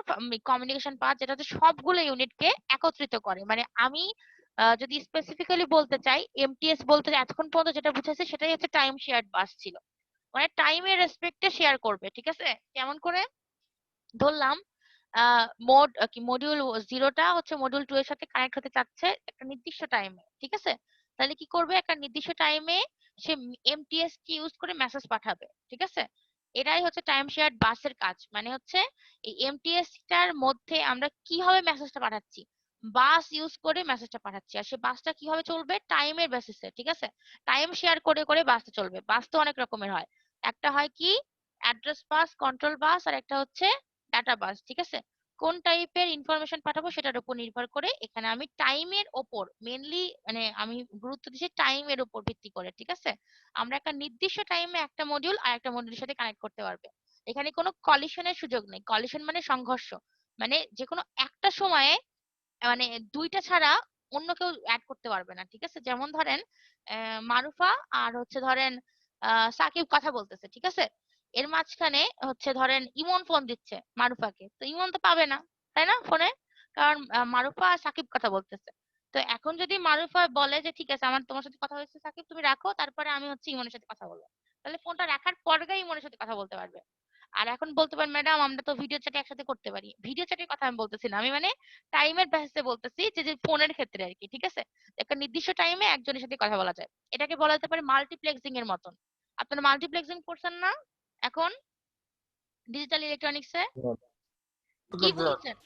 কমিউনিকেশন পাথ যেটা হচ্ছে সবগুলো ইউনিটকে একত্রিত করে। মানে আমি যদি স্পেসিফিক্যালি বলতে চাই, এমটিএস বলতে এতক্ষণ পর্যন্ত যেটা বুঝাইছে সেটাই হচ্ছে টাইম শেয়ার্ড বাস ছিল, মানে টাইমের রেসপেক্টে শেয়ার করবে, ঠিক আছে? কেমন করে? ধরলাম মডিউল 0টা হচ্ছে মডিউল 2 এর সাথে কানেক্ট হতে চাচ্ছে একটা নির্দিষ্ট টাইমে, ঠিক আছে? তাহলে কি করবে, একটা নির্দিষ্ট টাইমে সে এমটিএস কি ইউজ করে মেসেজ পাঠাবে, ঠিক আছে? এটাই হচ্ছে টাইম শেয়ার্ড বাসের কাজ। মানে হচ্ছে এই এমটিএস টার মধ্যে আমরা কিভাবে মেসেজটা পাঠাচ্ছি, বাস ইউজ করে মেসেজটা পাঠাচ্ছি, আর সে বাসটা কিভাবে চলবে, টাইমের বেসিসে, ঠিক আছে? টাইম শেয়ার করে করে বাসটা চলবে। বাস তো অনেক রকমের হয়, একটা হয় কি অ্যাড্রেস বাস, কন্ট্রোল বাস, আর একটা হচ্ছে ডাটা বাস, ঠিক আছে? কোন টাইপের ইনফরমেশন পাঠাবো সেটার উপর নির্ভর করে এখানে আমি টাইমের ওপর মেইনলি, মানে আমি গুরুত্ব দিচ্ছি টাইমের উপর ভিত্তি করে, ঠিক আছে? আমরা একটা নির্দিষ্ট টাইমে একটা মডিউল আর একটা মডিউলের সাথে কানেক্ট করতে পারবে। এখানে কোনো কলিশনের সুযোগ নেই। কলিশন মানে সংঘর্ষ, মানে যে কোনো একটা সময়ে মানে দুইটা ছাড়া অন্য কেউ অ্যাড করতে পারবে না, ঠিক আছে? যেমন ধরেন মারুফা আর হচ্ছে ধরেন সাকিব কথা বলতেছে, ঠিক আছে? এর মাঝখানে হচ্ছে ধরেন ইমন ফোন দিচ্ছে মারুফাকে, তো ইমন তো পাবে না, তাই না, ফোনে? কারণ মারুফা আর সাকিব কথা বলতেছে। তো এখন যদি মারুফা বলে যে ঠিক আছে আমার তোমার সাথে কথা হয়েছে সাকিব, তুমি রাখো, তারপরে আমি হচ্ছে ইমনের সাথে কথা বলবো, তাহলে ফোনটা রাখার পরে ইমনের সাথে কথা বলতে পারবে। আর এখন বলতে পারেন ম্যাডাম আমরা তো ভিডিও চ্যাটে একসাথে করতে পারি, ভিডিও চ্যাটের কথা আমি বলতেছি না, আমি মানে টাইমের বেসিসে বলতেছি, যে ফোনের ক্ষেত্রে আর কি, ঠিক আছে? একটা নির্দিষ্ট টাইমে একজনের সাথে কথা বলা যায়, এটাকে বলা যেতে পারে মাল্টিপ্লেক্সিং এর মতন। আপনারা মাল্টিপ্লেক্সিং করছেন না এখন ডিজিটাল ইলেকট্রনিক্সে? কি বুঝছেন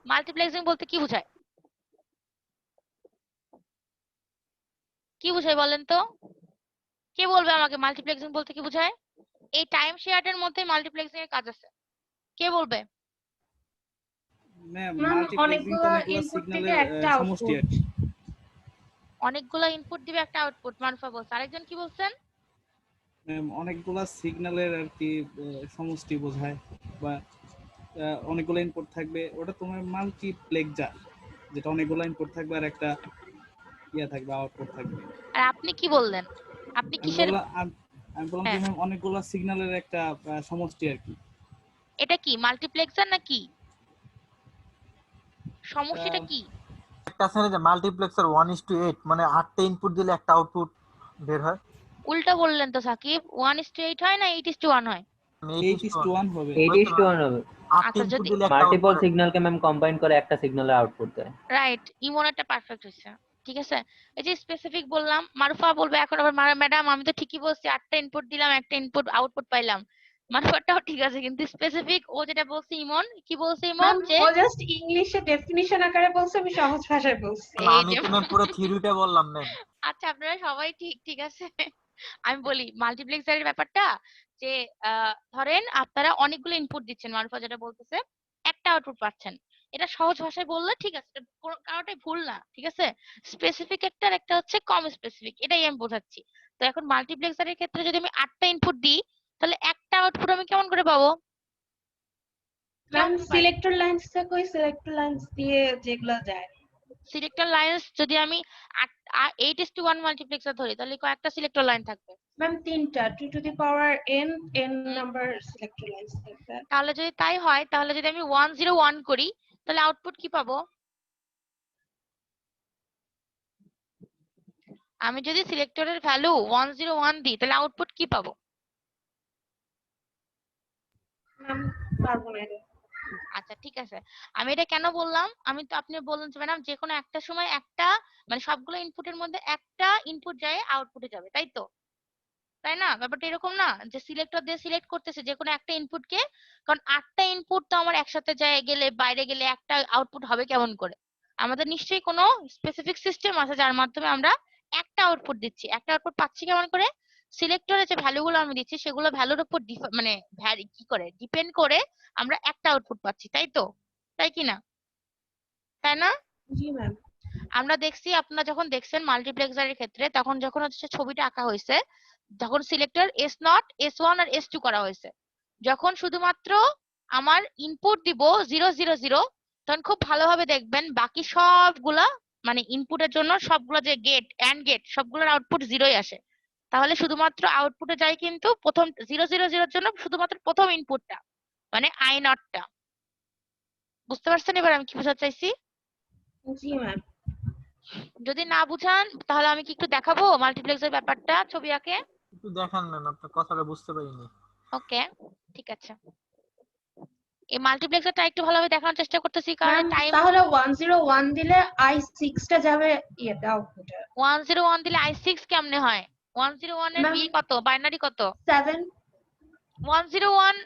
মাল্টিপ্লেক্সিং বলতে? কি বোঝায়, কি বোঝায় বলেন তো? কে বলবে আমাকে মাল্টিপ্লেক্সিং বলতে কি বোঝায়? এই টাইম শেয়ারের মধ্যে মাল্টিপ্লেক্সিং এর কাজ আছে। কে বলবে? ম্যাম অনেকগুলো ইনপুট থেকে একটা আউটপুট। অনেকগুলো ইনপুট দিবে একটা আউটপুট, মারুফা বলছে। আরেকজন কি বলছেন? ম্যাম অনেকগুলা সিগন্যালের আর কি সমষ্টি বোঝায়, বা অনেকগুলো ইনপুট থাকবে, ওটা তোমার মাল্টিপ্লেক্সার, যেটা অনেকগুলো ইনপুট থাকবে আর একটা থাকবে, আউটপুট থাকবে। আর আপনি কি বললেন? আপনি কিসের? আমি বললাম যে ম্যাম অনেকগুলো সিগন্যালের একটা সমষ্টি আর কি। এটা কি মাল্টিপ্লেক্সার নাকি? সমষ্টিটা কি? একটা আছে না যে মাল্টিপ্লেক্সার 1:8, মানে 8টা ইনপুট দিলে একটা আউটপুট বের হয়। উল্টা বললেন তো সাকিব, 1:8 হয় না 8:1 হয়? 8:1 হবে। 8:1 হবে। 8টা ইনপুট দিলে একটা মাল্টিপল আউটপুট। সিগন্যালকে ম্যাম কম্বাইন করে একটা সিগন্যালের আউটপুট দেয়। রাইট, ইমনটা পারফেক্ট হয়েছে। ঠিক আছে, এই যে স্পেসিফিক বললাম, মারুফা বলবে এখন আবার ম্যাডাম আমি তো ঠিকই বলছি, 8টা ইনপুট দিলাম একটা ইনপুট আউটপুট পাইলাম। মারুফাটাও ঠিক আছে, কিন্তু স্পেসিফিক ও যেটা বলছে ইমন, কি বলছে ইমন? যে ও জাস্ট ইংলিশে ডেফিনিশন আকারে বলছে, আমি সহজ ভাষায় বলছি। আমি তো ম্যাম পুরো থিওরিটা বললাম ম্যাম। আচ্ছা আপনারা সবাই ঠিক ঠিক আছে। আমি বলি মাল্টিপ্লেক্সারের ব্যাপারটা, যে ধরেন আপনারা অনেকগুলো ইনপুট দিচ্ছেন, মারুফা যেটা বলতেছে, একটা আউটপুট পাচ্ছেন। এটা সহজ ভাষায় বললে ঠিক আছে, এটা কারোটাই ভুল না, ঠিক আছে। স্পেসিফিক একটা আর একটা হচ্ছে কম স্পেসিফিক, এটাই আমি বোঝাচ্ছি। তো এখন মাল্টিপ্লেক্সারের ক্ষেত্রে যদি আমি 8টা ইনপুট দিই, তাহলে একটা আউটপুট আমি কেমন করে পাবো? ম্যাম সিলেক্টর লাইনস থেকে ওই সিলেক্টর লাইনস দিয়ে যেগুলো যায়। সিলেক্টর লাইনস যদি আমি 8:1 মাল্টিপ্লেক্সার ধরি, তাহলে কয়েকটা সিলেক্টর লাইন থাকবে? ম্যাম 3টা, 2 to the power n number selector lines থাকবে। তাহলে যদি তাই হয়, তাহলে যদি আমি 101 করি, তাহলে আউটপুট কি পাবো? আমি যদি সিলেক্টরের ভ্যালু 101 দিই, তাহলে আউটপুট কি পাবো? ম্যাম পারবো না এটা। আচ্ছা ঠিক আছে, আমি এটা কেন বললাম, আমি তো আপনি বললেন যে ম্যাডাম যে কোনো একটা সময় একটা, মানে সবগুলো ইনপুটের মধ্যে একটা ইনপুট যায় আউটপুটে যাবে, তাই তো? তাই না? ব্যাপারটা এরকম না যে সিলেক্টর দিয়ে সিলেক্ট করতেছে যে কোনো একটা ইনপুটকে, কারণ 8টা ইনপুট তো আমার একসাথে যায় গেলে, বাইরে গেলে একটা আউটপুট হবে কেমন করে? আমাদের নিশ্চয়ই কোনো স্পেসিফিক সিস্টেম আছে যার মাধ্যমে আমরা একটা আউটপুট দিচ্ছি। একটা আউটপুট পাচ্ছি কেমন করে? সিলেক্টরে যে ভ্যালুগুলো আমি দিচ্ছি সেগুলো ভ্যালুর উপর মানে কি করে ডিপেন্ড করে আমরা একটা আউটপুট পাচ্ছি, তাই তো? তাই কি না? তাই না? জি ম্যাম। আমরা দেখছি, আপনারা যখন দেখছেন মাল্টিপ্লেক্সারের ক্ষেত্রে, তখন যখন হচ্ছে ছবিটা আঁকা হয়েছে, যখন সিলেক্টর S0, S1 আর S2 করা হয়েছে, যখন শুধুমাত্র আমার ইনপুট দিব 000, তখন খুব ভালোভাবে দেখবেন বাকি সবগুলা, মানে ইনপুটের জন্য সবগুলো যে গেট এন্ড গেট, সবগুলোর আউটপুট 0ই আসে। তাহলে শুধুমাত্র আউটপুটে যায় কিন্তু প্রথম 000 জন্য শুধুমাত্র প্রথম ইনপুটটা, মানে I0টা। বুঝতে পারছেন এবার আমি কি বোঝাতে চাইছি? জি ম্যাম। যদি না বুঝান তাহলে আমি কি একটু দেখাবো মাল্টিপ্লেক্সের ব্যাপারটা ছবি আঁকে? একটু দেখান ম্যাম, আপনার কথাটা বুঝতে পারিনি। ওকে ঠিক আছে, এই মাল্টিপ্লেক্সারটা একটু ভালোভাবে দেখানোর চেষ্টা করতেছি, কারণ টাইম। তাহলে 101 দিলে I6 টা যাবে ইয়েটা আউটপুটে। 101 দিলে I6 কেমনে হয়? 101 এর বি কত, বাইনারি কত? 7। 101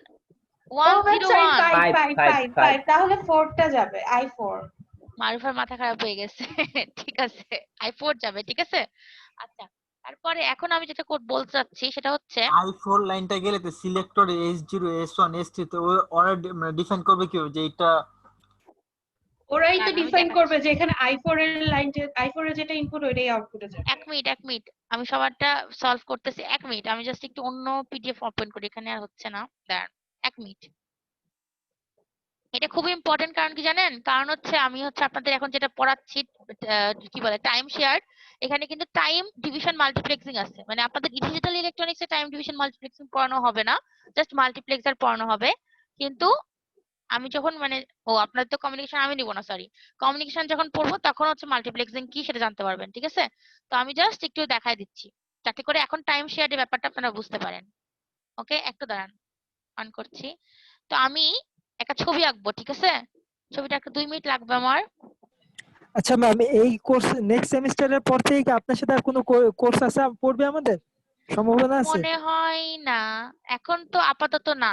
5 তাহলে 4 টা যাবে I4। মারুফার মাথা খারাপ হয়ে গেছে। ঠিক আছে, I4 যাবে, ঠিক আছে। আচ্ছা তারপরে এখন আমি যেটা বলতে চাচ্ছি সেটা হচ্ছে I4 লাইনটা গেলে তো সিলেক্টর S0, S1, S3 তো ওরা ডিফাইন করবে কি যে এটা? ওরাই তো ডিফাইন করবে যে এখানে I4 এর লাইনটা, I4 এর যেটা ইনপুট ওইটাই আউটপুটে যাবে। এক মিনিট আমি সবারটা সলভ করতেছি, 1 মিনিট। আমি জাস্ট একটু অন্য পিডিএফ ওপেন করি, এখানে আর হচ্ছে না, দাঁড়ান 1 মিনিট। এটা খুব ইম্পর্টেন্ট, কারণ কি জানেন? কারণ হচ্ছে আমি হচ্ছে আপনাদের এখন যেটা পড়াচ্ছি কি বলে টাইম শেয়ার, এখানে কিন্তু টাইম ডিভিশন মাল্টিপ্লেক্সিং আছে। মানে আপনাদের ডিজিটাল ইলেকট্রনিক্সে টাইম ডিভিশন মাল্টিপ্লেক্সিং পড়ানো হবে না, জাস্ট মাল্টিপ্লেক্সার পড়ানো হবে। কিন্তু আমি যখন মানে আপনাদের তো কমিউনিকেশন আমি নিব না, সরি, কমিউনিকেশন যখন পড়বো তখন হচ্ছে মাল্টিপ্লেক্সিং কি সেটা জানতে পারবেন, ঠিক আছে। তো আমি জাস্ট একটু দেখাই দিচ্ছি যাতে করে এখন টাইম শেয়ারের ব্যাপারটা আপনারা বুঝতে পারেন। ওকে একটু দাঁড়ান, অন করছি। তো আমি একটা ছবি আঁকবো, ঠিক আছে। ছবিটা একটা 2 মিনিট লাগবে আমার। আচ্ছা ম্যাম, এই কোর্স নেক্সট সেমিস্টারের পর থেকে কি আপনার সাথে আর কোনো কোর্স আছে পড়বে আমাদের? সম্ভাবনা আছে? মনে হয় না, এখন তো আপাতত না।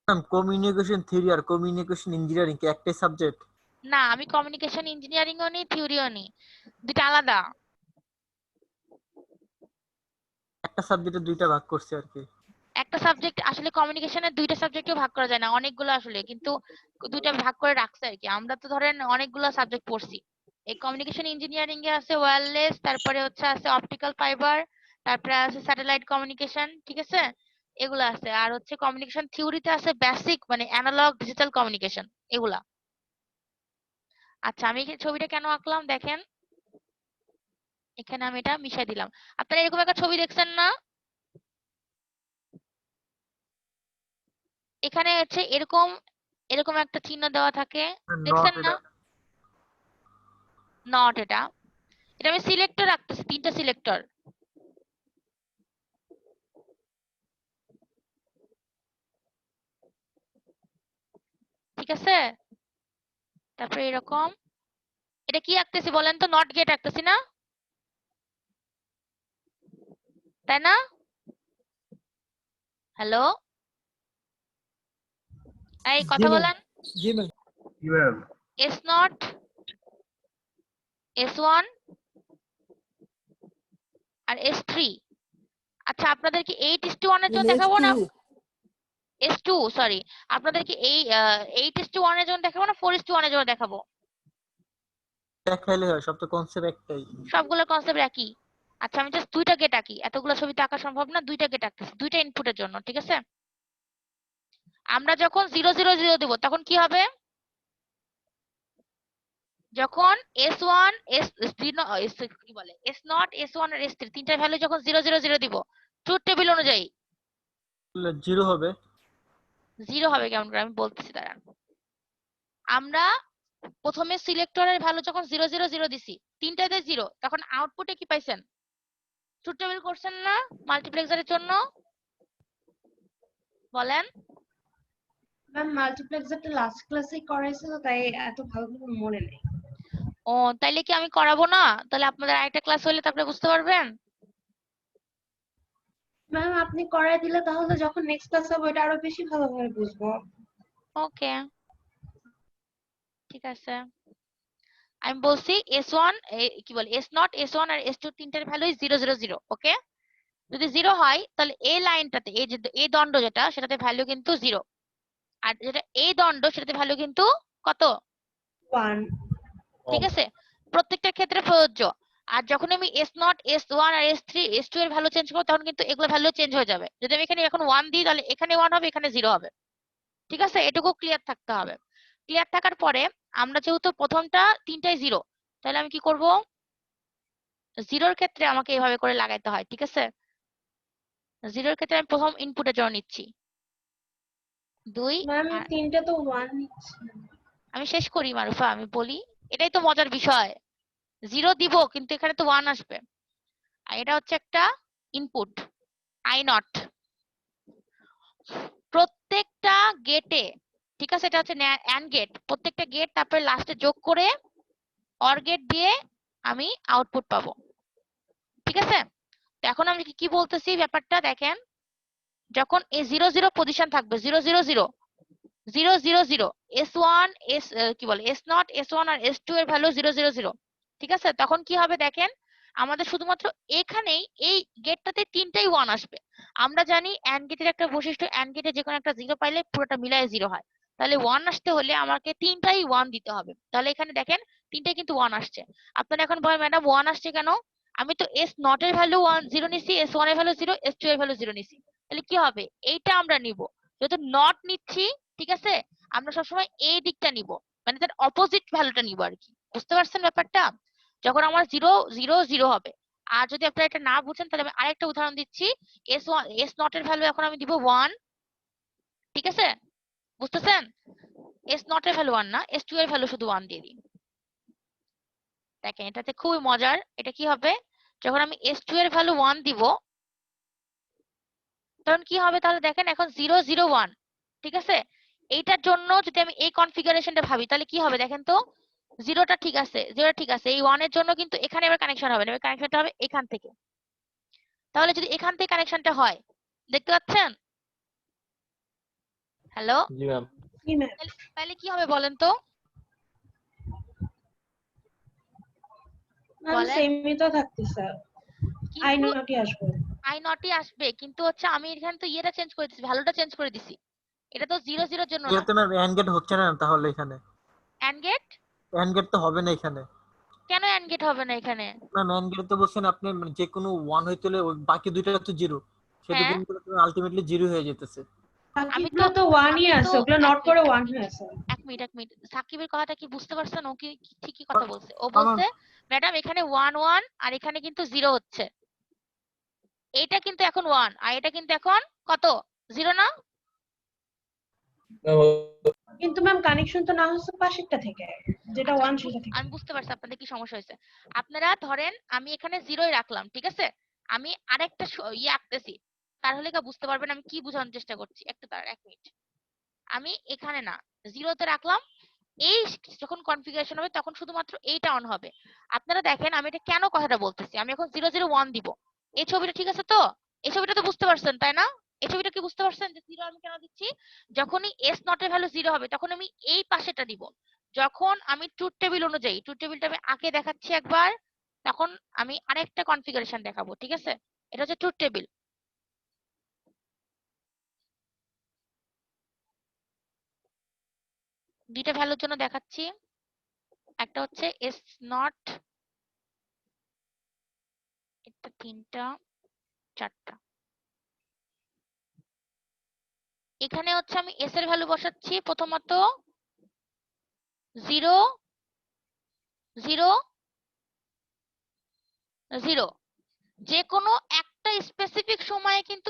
ম্যাম কমিউনিকেশন থিওরি আর কমিউনিকেশন ইঞ্জিনিয়ারিং কি একটাই সাবজেক্ট? না, আমি কমিউনিকেশন ইঞ্জিনিয়ারিংও নি, থিওরিও নি, দুটো আলাদা। একটা সাবজেক্টে দুইটা ভাগ করছি আর কি। একটা সাবজেক্ট আসলে কমিউনিকেশনের দুইটা সাবজেক্টও ভাগ করা যায় না, অনেকগুলো আসলে, কিন্তু দুইটা ভাগ করে রাখছে আর কি। আমরা তো ধরেন অনেকগুলো সাবজেক্ট পড়ছি। এই কমিউনিকেশন ইঞ্জিনিয়ারিং এ আছে ওয়্যারলেস, তারপরে আছে অপটিক্যাল ফাইবার, তারপরে আছে স্যাটেলাইট কমিউনিকেশন, ঠিক আছে, এগুলো আছে। আর কমিউনিকেশন থিওরিতে আছে বেসিক মানে অ্যানালগ ডিজিটাল কমিউনিকেশন, এগুলা। আচ্ছা, আমি এই ছবিটা কেন আঁকলাম দেখেন, এখানে আমি এটা মিশাই দিলাম। আপনারা এরকম একটা ছবি দেখছেন না? এখানে এরকম এরকম একটা চিহ্ন দেওয়া থাকে, দেখছেন না? নট, এটা এটা আমি সিলেক্টর রাখতেছি, 3টা সিলেক্টর। ঠিক আছে, তারপরে এরকম, এটা কি আঁকতেছি বলেন তো? নট গেট আঁকতেছি না, তাই না? হ্যালো, এই কথা বলেন। জি ম্যাম। জি ম্যাম। এস নট, S1 আর S3। আচ্ছা, আপনাদের কি 8:1 এর জন্য দেখাবো না S2, সরি, আপনাদের কি এই 8:1 এর জন্য দেখাবো না 4:1 এর জন্য দেখাবো? দেখাইলে হয়, সব তো কনসেপ্ট একটাই। সবগুলো কনসেপ্ট একই। আচ্ছা, আমি জাস্ট 2টা গেট আঁকি, এতগুলো ছবি তো আঁকা সম্ভব না, 2টা গেট আঁকতেছি 2টা ইনপুটের জন্য, ঠিক আছে? আমরা যখন 0 0 0 দেব তখন কি হবে? যখন S1 S3 কি বলে S0 S1 আর S3 তিনটার ভ্যালু যখন 0 0 0 দিব, ট্রুথ টেবিল অনুযায়ী 0 হবে। 0 হবে কেমন করে আমি বলতেছি, দাঁড়ান। আমরা প্রথমে সিলেক্টরের ভ্যালু যখন 0 0 0 দিছি, তিনটাতে 0, তখন আউটপুটে কি পাইছেন? ট্রুথ টেবিল করছেন না মাল্টিপ্লেক্সারের জন্য? বলেন। ম্যাম মাল্টিপ্লেক্সারটা লাস্ট ক্লাসেই করাইছিল, তাই এত ভালো করে মনে নেই। ও, তাইলে কি আমি করাবো না? তাহলে আপনাদের আরেকটা ক্লাস হলে তারপরে বুঝতে পারবেন। ম্যাম আপনি করাই দিলে তাহলে যখন নেক্সট ক্লাস হবে ওটা আরো বেশি ভালোভাবে বুঝবো। ওকে, ঠিক আছে। আমি বলছি S1 কি বলে S0 S1 আর S2 তিনটার ভ্যালু 0 0 0, ওকে? যদি 0 হয় তাহলে এই লাইনটাতে এই যে এই দণ্ড যেটা সেটাতে ভ্যালু কিন্তু 0, আর যেটা এই দণ্ড সেটাতে ভ্যালু কিন্তু কত? 1। ঠিক আছে, প্রত্যেকটা ক্ষেত্রে প্রযোজ্য। আর যখন আমি S0 S1 আর S3 S2 এর ভ্যালু চেঞ্জ করব তখন কিন্তু এগুলো ভ্যালু চেঞ্জ হয়ে যাবে। যদি আমি এখানে এখন 1 দিই তাহলে এখানে 1 হবে, এখানে 0 হবে। ঠিক আছে, এটুকু ক্লিয়ার থাকতে হবে। ক্লিয়ার থাকার পরে আমরা যেহেতু প্রথমটা তিনটাই 0, তাহলে আমি কি করব? 0 এর ক্ষেত্রে আমাকে এইভাবে করে লাগাইতে হয়, ঠিক আছে? 0 এর ক্ষেত্রে আমি প্রথম ইনপুটের জন্য নিচ্ছি 2। ম্যাম তিনটা তো 1 নিচ্ছে। আমি শেষ করি মারুফা, আমি বলি, এটাই তো মজার বিষয়। 0 দিব কিন্তু এখানে তো 1 আসবে, আর এটা হচ্ছে একটা ইনপুট I0। প্রত্যেকটা গেটে, ঠিক আছে, এটা হচ্ছে অ্যান্ড গেট, প্রত্যেকটা গেট তারপরে লাস্টে যোগ করে অর গেট দিয়ে আমি আউটপুট পাবো, ঠিক আছে? তো এখন আমি কি বলতেছি ব্যাপারটা দেখেন, যখন এই 0 0 পজিশন থাকবে 0 0 0 0 0 0 S1 কি বলে S0 S1 আর S2 এর ভ্যালু 0 0 0, ঠিক আছে? তখন কি হবে দেখেন, আমাদের শুধুমাত্র এখানেই এই গেটটাতে তিনটাই 1 আসবে। আমরা জানি অ্যান্ড গেটের একটা বৈশিষ্ট্য, অ্যান্ড গেটে যে কোনো একটা 0 পাইলে পুরোটা মিলায় 0 হয়। তাহলে 1 আসতে হলে আমাকে তিনটাই 1 দিতে হবে। তাহলে এখানে দেখেন তিনটাই কিন্তু 1 আসছে। আপনারা এখন বলেন ম্যাডাম 1 আসছে কেন? আমি তো S0 এর ভ্যালু 0 নিছি, S1 এর ভ্যালু 0, S2 এর ভ্যালু 0 নিছি। তাহলে কি হবে? এইটা আমরা নিব, যেহেতু নট নিচ্ছি, ঠিক আছে, আমরা সবসময় এই দিকটা নিব, মানে তার অপোজিট ভ্যালুটা নিব আর কি। বুঝতে পারছেন ব্যাপারটা? যখন আমার 0 0 0 হবে। আর যদি আপনারা এটা না বুঝেন তাহলে আমি আরেকটা উদাহরণ দিচ্ছি। S0 এর ভ্যালু এখন আমি দিব 1, ঠিক আছে? বুঝতেছেন? S0 এর ভ্যালু 1 না, S2 এর ভ্যালু শুধু 1 দিয়ে দিই। দেখেন এটাতে খুবই মজার। এটা কি হবে, যখন আমি S2 এর ভ্যালু 1 দিব তখন কি হবে? তাহলে দেখেন এখন 0 0 1, ঠিক আছে? এইটার জন্য যদি আমি এই কনফিগারেশনটা ভাবি তাহলে কি হবে দেখেন তো, 0টা ঠিক আছে, 0 ঠিক আছে, এই 1 এর জন্য কিন্তু এখানে এবার কানেকশন হবে না, এবার কানেকশনটা হবে এখান থেকে। তাহলে যদি এখান থেকে কানেকশনটা হয়, দেখতে পাচ্ছেন? হ্যালো, জি ম্যাম। তাহলে কি হবে বলেন তো? ম্যাম সেমই তো থাকতেছে, I0ই আসবে। আই নটই আসবে, কিন্তু হচ্ছে আমি এখানে তো ইয়েটা চেঞ্জ করে দিছি, ভ্যালুটা চেঞ্জ করে দিছি। এটা তো 0 0 এর জন্য না। এটাতে ম্যাম এন্ড গেট হচ্ছে না তাহলে এখানে এন্ড গেট এন্ড গেট তো হবে না এখানে কেন এন্ড গেট হবে না এখানে? ম্যাম এন্ড গেট তো বলছেন আপনি মানে যে কোনো ওয়ান হইতে হলে ওই বাকি দুইটা তো জিরো সেটা হ্যাঁ গুণ আলটিমেটলি জিরো হয়ে যেতেছে আমি বাকিগুলো তো তো ওয়ানই আমি আছে, তো ওগুলো এক নট করে মিনিট ওয়ান হয়ে আছে। এক মিনিট সাকিবের কথাটা কি বুঝতে পারছেন? ও কি ঠিকই কথা বলছে। ও আমার বলছে ম্যাডাম এখানে 1 1 আর এখানে কিন্তু 0 হচ্ছে। এটা কিন্তু এখন 1 আর এটা কিন্তু এখন কত 0 না? কিন্তু ম্যাম কানেকশন তো না হচ্ছে পাশেরটা থেকে, যেটা আচ্ছা ওয়ান সেটা থেকে। আমি বুঝতে পারছি আপনাদের কি সমস্যা হয়েছে। আপনারা ধরেন আমি এখানে 0ই রাখলাম, ঠিক আছে? আমি আরেকটা ইয়ে আঁকতেছি, তাহলে কি বুঝতে পারবেন আমি কি বোঝানোর চেষ্টা করছি। একটু দাঁড়ান, 1 মিনিট। আমি এখানে না 0তে রাখলাম, এই যখন কনফিগারেশন হবে তখন শুধুমাত্র এইটা অন হবে। আপনারা দেখেন আমি এটা কেন কথাটা বলতেছি। আমি এখন 0 0 1 দিব। এই ছবিটা ঠিক আছে তো? এই ছবিটা তো বুঝতে পারছেন তাই না? এই ছবিটা কি বুঝতে পারছেন যে 0 আমি কেন দিচ্ছি? যখনই s নট এর ভ্যালু 0 হবে তখন আমি এই পাশেটা দিব। যখন আমি ট্রুথ টেবিল অনুযায়ী ট্রুথ টেবিলটা আমি আঁকে দেখাচ্ছি একবার, তখন আমি আরেকটা কনফিগারেশন দেখাবো, ঠিক আছে? এটা হচ্ছে ট্রুথ টেবিল। দুইটা ভ্যালুর জন্য দেখাচ্ছি। একটা হচ্ছে s নট, এটা 3টা 4টা। এখানে হচ্ছে আমি s এর ভ্যালু বসাচ্ছি প্রথমত 0 0 0। যে কোনো একটা স্পেসিফিক সময়ে কিন্তু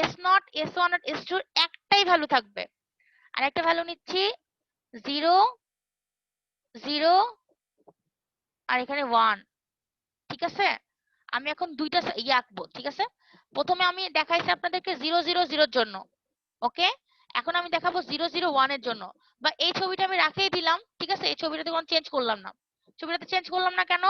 s not s1 R s2 একটাই ভ্যালু থাকবে। আর একটা ভ্যালু নিচ্ছি 0 0 আর এখানে 1, ঠিক আছে? আমি এখন দুইটা ইয়ে আঁকবো, ঠিক আছে? প্রথমে আমি দেখাইছি আপনাদেরকে 0 0 0 এর জন্য, ওকে? এখন আমি দেখাবো 0 0 1 এর জন্য। বা এই ছবিটা আমি রাখিয়ে দিলাম, ঠিক আছে? এই ছবিটাতে কোনো চেঞ্জ করলাম না। ছবিটাতে চেঞ্জ করলাম না কেন?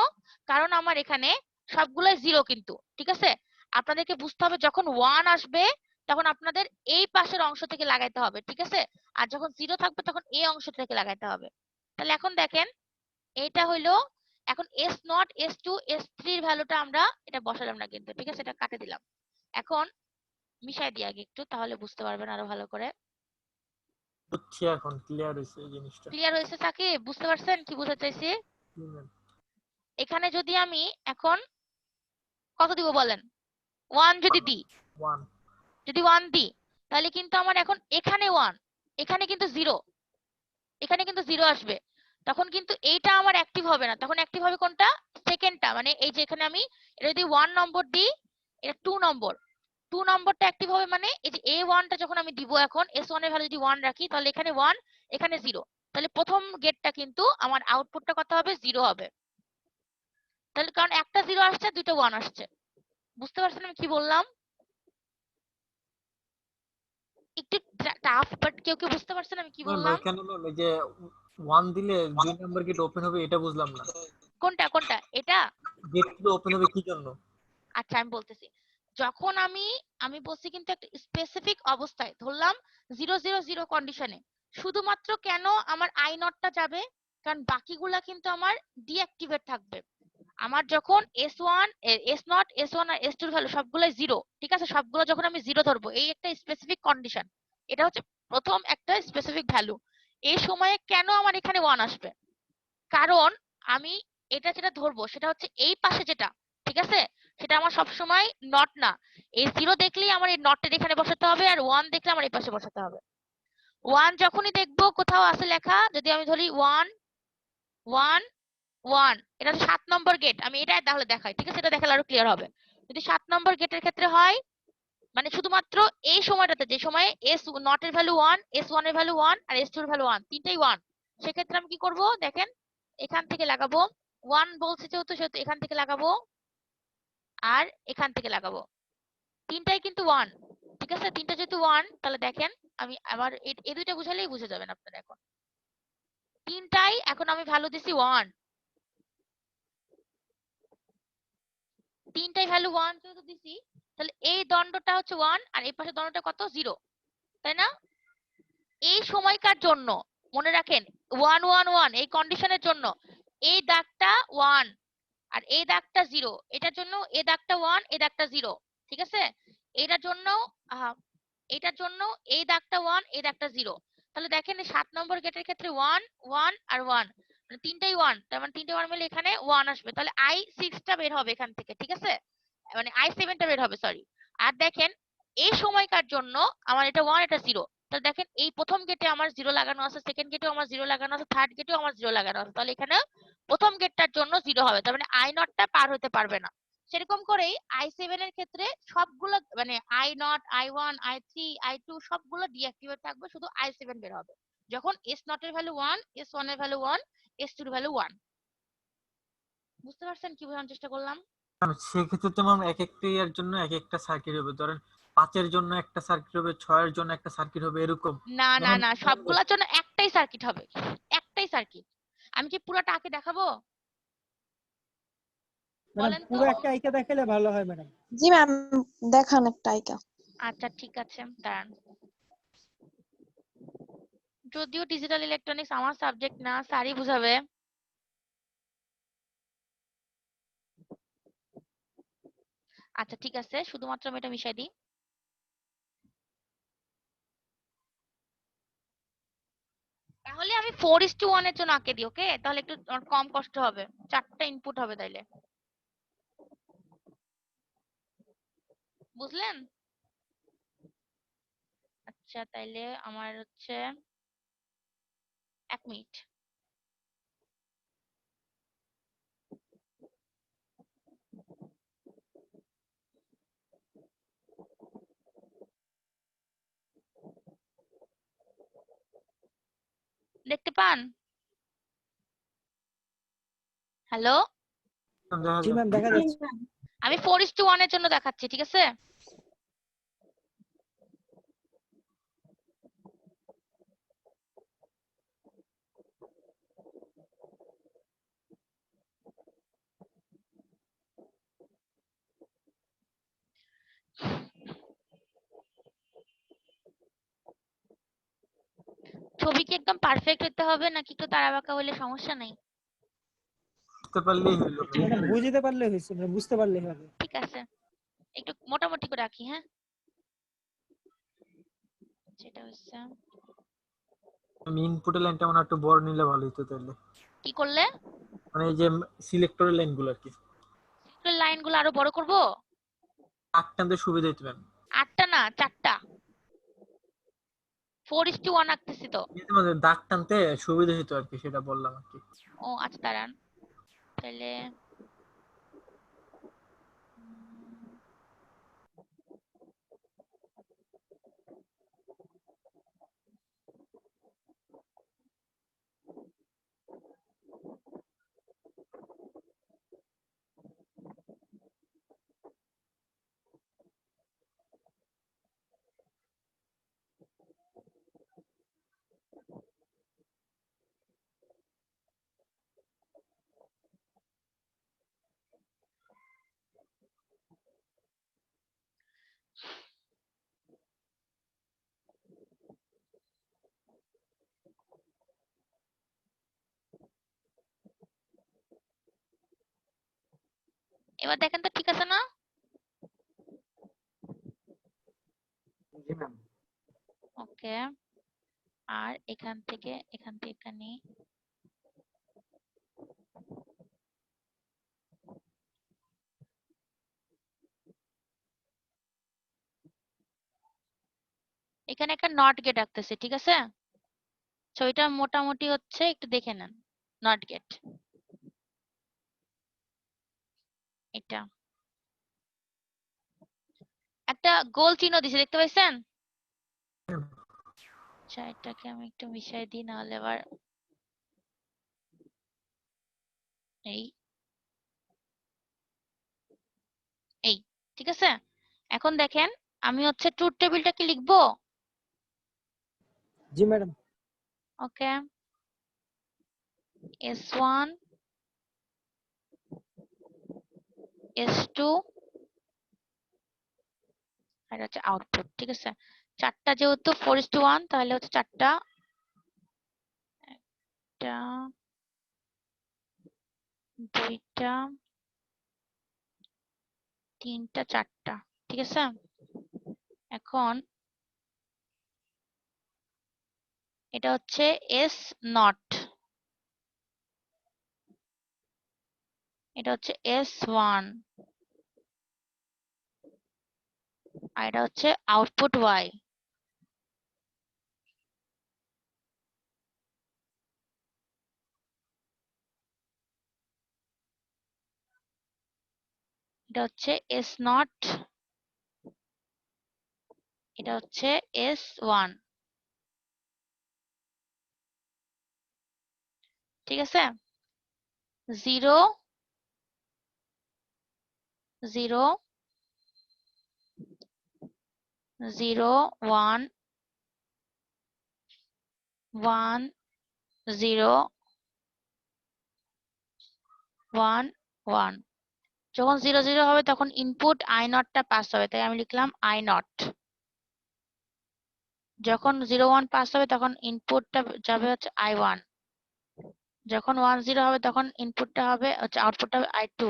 কারণ আমার এখানে সবগুলাই 0 কিন্তু, ঠিক আছে? আপনাদেরকে বুঝতে হবে যখন 1 আসবে তখন আপনাদের এই পাশের অংশ থেকে লাগাইতে হবে, ঠিক আছে? আর যখন 0 থাকবে তখন এই অংশ থেকে লাগাইতে হবে। তাহলে এখন দেখেন এইটা হইলো এখন s নট s2 s3 এর ভ্যালুটা আমরা এটা বসালাম না কিন্তু, ঠিক আছে? এটা কাটে দিলাম। এখন মিশাই দিই আগে একটু, তাহলে বুঝতে পারবেন আরো ভালো করে। বুঝছি এখন ক্লিয়ার হয়েছে এই জিনিসটা ক্লিয়ার হয়েছে সাকিব? বুঝতে পারছেন কি বোঝাতে চাইছি? এখানে যদি আমি এখন কত দিব বলেন? 1 যদি দিই, 1 যদি 1 দিই তাহলে কিন্তু আমার এখন এখানে 1, এখানে কিন্তু 0, এখানে কিন্তু 0 আসবে। তখন কিন্তু এইটা আমার অ্যাক্টিভ হবে না, তখন অ্যাক্টিভ হবে কোনটা? সেকেন্ডটা। মানে এই যে এখানে আমি এটা যদি 1 নম্বর দিই, এটা 2 নম্বর, 2 নম্বরটা অ্যাক্টিভ হবে। মানে এই যে a1 টা যখন আমি দিব এখন s1 এর ভ্যালু যদি 1 রাখি তাহলে এখানে 1 এখানে 0, তাহলে প্রথম গেটটা কিন্তু আমার আউটপুটটা কত হবে? 0 হবে। তাহলে কারণ একটা 0 আসছে দুটো 1 আসছে। বুঝতে পারছেন আমি কি বললাম? একটু টাফ, বাট কেউ কেউ বুঝতে পারছেন আমি কি ম্যাম বললাম? এখানে ম্যাম এই যে 1 দিলে 2 নাম্বার গেট ওপেন হবে এটা বুঝলাম না কোনটা কোনটা? এটা? গেট গুলো ওপেন হবে কি জন্য আচ্ছা আমি বলতেছি। যখন আমি বলছি কিন্তু একটা স্পেসিফিক অবস্থায় ধরলাম 0 0 0 কন্ডিশনে শুধুমাত্র কেন আমার আই নটটা যাবে, কারণ বাকিগুলা কিন্তু আমার ডিঅ্যাক্টিভেট থাকবে। আমার যখন s1 s not s1 R s2 এর ভ্যালু সবগুলাই 0, ঠিক আছে? সবগুলো যখন আমি 0 ধরবো, এই একটা স্পেসিফিক কন্ডিশন, এটা হচ্ছে প্রথম একটা স্পেসিফিক ভ্যালু। এই সময়ে কেন আমার এখানে 1 আসবে? কারণ আমি এটা যেটা ধরবো সেটা হচ্ছে এই পাশে যেটা, ঠিক আছে? সেটা আমার সবসময় নট না। এই 0 দেখলেই আমার এই নটের এখানে বসাতে হবে, আর 1 দেখলে আমার এই পাশে বসাতে হবে। 1 যখনই দেখবো কোথাও আছে লেখা, যদি আমি ধরি 1 1 1, এটা হচ্ছে 7 নম্বর গেট, আমি এটা তাহলে দেখাই, ঠিক আছে? এটা দেখালে আরো ক্লিয়ার হবে। যদি 7 নম্বর গেটের ক্ষেত্রে হয়, মানে শুধুমাত্র এই সময়টাতে যে সময়ে s নট এর ভ্যালু 1, s1 এর ভ্যালু 1 আর s2 এর ভ্যালু 1, তিনটাই 1, সেক্ষেত্রে আমি কি করব দেখেন, এখান থেকে লাগাবো 1 বলছে যেহেতু সেহেতু এখান থেকে লাগাবো আর এখান থেকে লাগাবো, তিনটাই কিন্তু 1, ঠিক আছে? তিনটা যেহেতু 1 তাহলে দেখেন আমি আবার এই দুইটা বুঝালেই বুঝে যাবেন আপনারা। এখন তিনটাই এখন আমি ভ্যালু দিছি 1, তিনটাই ভ্যালু 1 যেহেতু দিছি তাহলে এই দণ্ডটা হচ্ছে 1 আর এই পাশে দণ্ডটা কত? 0, তাই না? এই সময়কার জন্য মনে রাখেন 1 1 1 এই কন্ডিশনের জন্য এই দাগটা 1 আর এই দাগটা 0, এটার জন্য এই দাগটা 1 এই দাগটা 0, ঠিক আছে? এটার জন্য এটার জন্য এই দাগটা 1, এই দাগটা 0। তাহলে দেখেন 7 নম্বর গেটের ক্ষেত্রে 1 1 আর 1, মানে তিনটাই 1, তার মানে তিনটে 1 মিলে এখানে 1 আসবে। তাহলে I6টা বের হবে এখান থেকে, ঠিক আছে? মানে I7টা বের হবে, সরি। আর দেখেন এই সময়কার জন্য আমার এটা 1 এটা 0। তাহলে দেখেন এই প্রথম গেটে আমার 0 লাগানো আছে, সেকেন্ড গেটেও আমার 0 লাগানো আছে, থার্ড গেটেও আমার 0 লাগানো আছে। তাহলে এখানে প্রথম গেটটার জন্য 0 হবে, তার মানে I0টা পার হতে পারবে না। সেরকম করেই I7 এর ক্ষেত্রে সবগুলো মানে I0 I1 I3 I2 সবগুলো ডিঅ্যাক্টিভেট থাকবে, শুধু I7 বের হবে যখন S0 এর ভ্যালু 1, S1 এর ভ্যালু 1, S2 এর ভ্যালু 1। বুঝতে পারছেন কি বোঝানোর চেষ্টা করলাম? সেক্ষেত্রে তোমার এক একটা ইয়ার জন্য এক একটা সার্কিট হবে, ধরেন 5-এর জন্য একটা সার্কিট হবে, 6-এর জন্য একটা সার্কিট হবে, এরকম। না না যেমন না, সবগুলোর জন্য একটাই সার্কিট হবে, একটাই সার্কিট। আমি কি পুরোটা আঁকে দেখাবো? ম্যাডাম বলেন তো। পুরো একটা আইকা দেখালে ভালো হয় ম্যাডাম। জি ম্যাম, দেখান একটা আইকা। আচ্ছা ঠিক আছে, দাঁড়ান। যদিও ডিজিটাল ইলেকট্রনিক্স আমার সাবজেক্ট না, স্যারই বুঝাবে। আচ্ছা ঠিক আছে, শুধুমাত্র আমি এটা মিশাই দিই। তাহলে আমি 4:1 এর জন্য আঁকে দিই, ওকে? তাহলে একটু আমার কম কষ্ট হবে, 4টা ইনপুট হবে তাইলে। বুঝলেন? আচ্ছা তাইলে আমার হচ্ছে 1 মিনিট। দেখতে পান? হ্যালো, জি ম্যাম দেখা যাচ্ছে। আমি 4:1 এর জন্য দেখাচ্ছি, ঠিক আছে? ছবি কি একদম পারফেক্ট হতে হবে নাকি একটু তাড়াবাঁকা হলে সমস্যা নাই? বুঝতে পারলেই হলো। ম্যাডাম বুঝতে পারলে হয়েছে, ম্যাডাম বুঝতে পারলে হবে। ঠিক আছে, একটু মোটামুটি করে রাখি, হ্যাঁ? সেটা হচ্ছে আমি ইনপুটের লাইনটা মনে হয় একটু বড় নিলে ভালো হতো তাহলে। কি করলে? মানে এই যে সিলেক্টরের লাইনগুলো আর কি, লাইনগুলো আরো বড় করব? টানতে সুবিধা হতো ম্যাম। 8টা না, 4টা। 4:1 আঁকতেছি তো। তোমাদের দাগ টানতে সুবিধা হতো আর কি, সেটা বললাম আর কি। ও আচ্ছা দাঁড়ান, তাহলে এবার দেখেন তো ঠিক আছে না? জি ম্যাম। ওকে, আর এখান থেকে এখানে এখানে একটা নট গেট আঁকতেছে, ঠিক আছে? ছবিটা মোটামুটি হচ্ছে, একটু দেখে নেন। নট গেট এটা একটা গোল চিহ্ন দিছে, দেখতে পাইছেন? আচ্ছা এটাকে আমি একটু মিশাই দিই, নাহলে আবার এই এই ঠিক আছে। এখন দেখেন আমি হচ্ছে ট্রুথ টেবিলটা কি লিখবো? জি ম্যাডাম। ওকে, S1 S2 আর হচ্ছে আউটপুট, ঠিক আছে? 4টা যেহেতু 4:1, তাহলে হচ্ছে 4টা, 1টা 2টা 3টা 4টা। ঠিক আছে? এখন এটা হচ্ছে এস নট, এটা হচ্ছে S1, আর এটা হচ্ছে আউটপুট Y। এটা হচ্ছে S0, এটা হচ্ছে S1। ঠিক আছে? 0 0 0 1 1 0 1 1। যখন 0 0 হবে তখন ইনপুট I0 টা পাস হবে, তাই আমি লিখলাম I0। যখন 0 1 পাস হবে তখন ইনপুটটা যাবে হচ্ছে I1। যখন 1 0 হবে তখন ইনপুটটা হবে হচ্ছে আউটপুটটা হবে I2।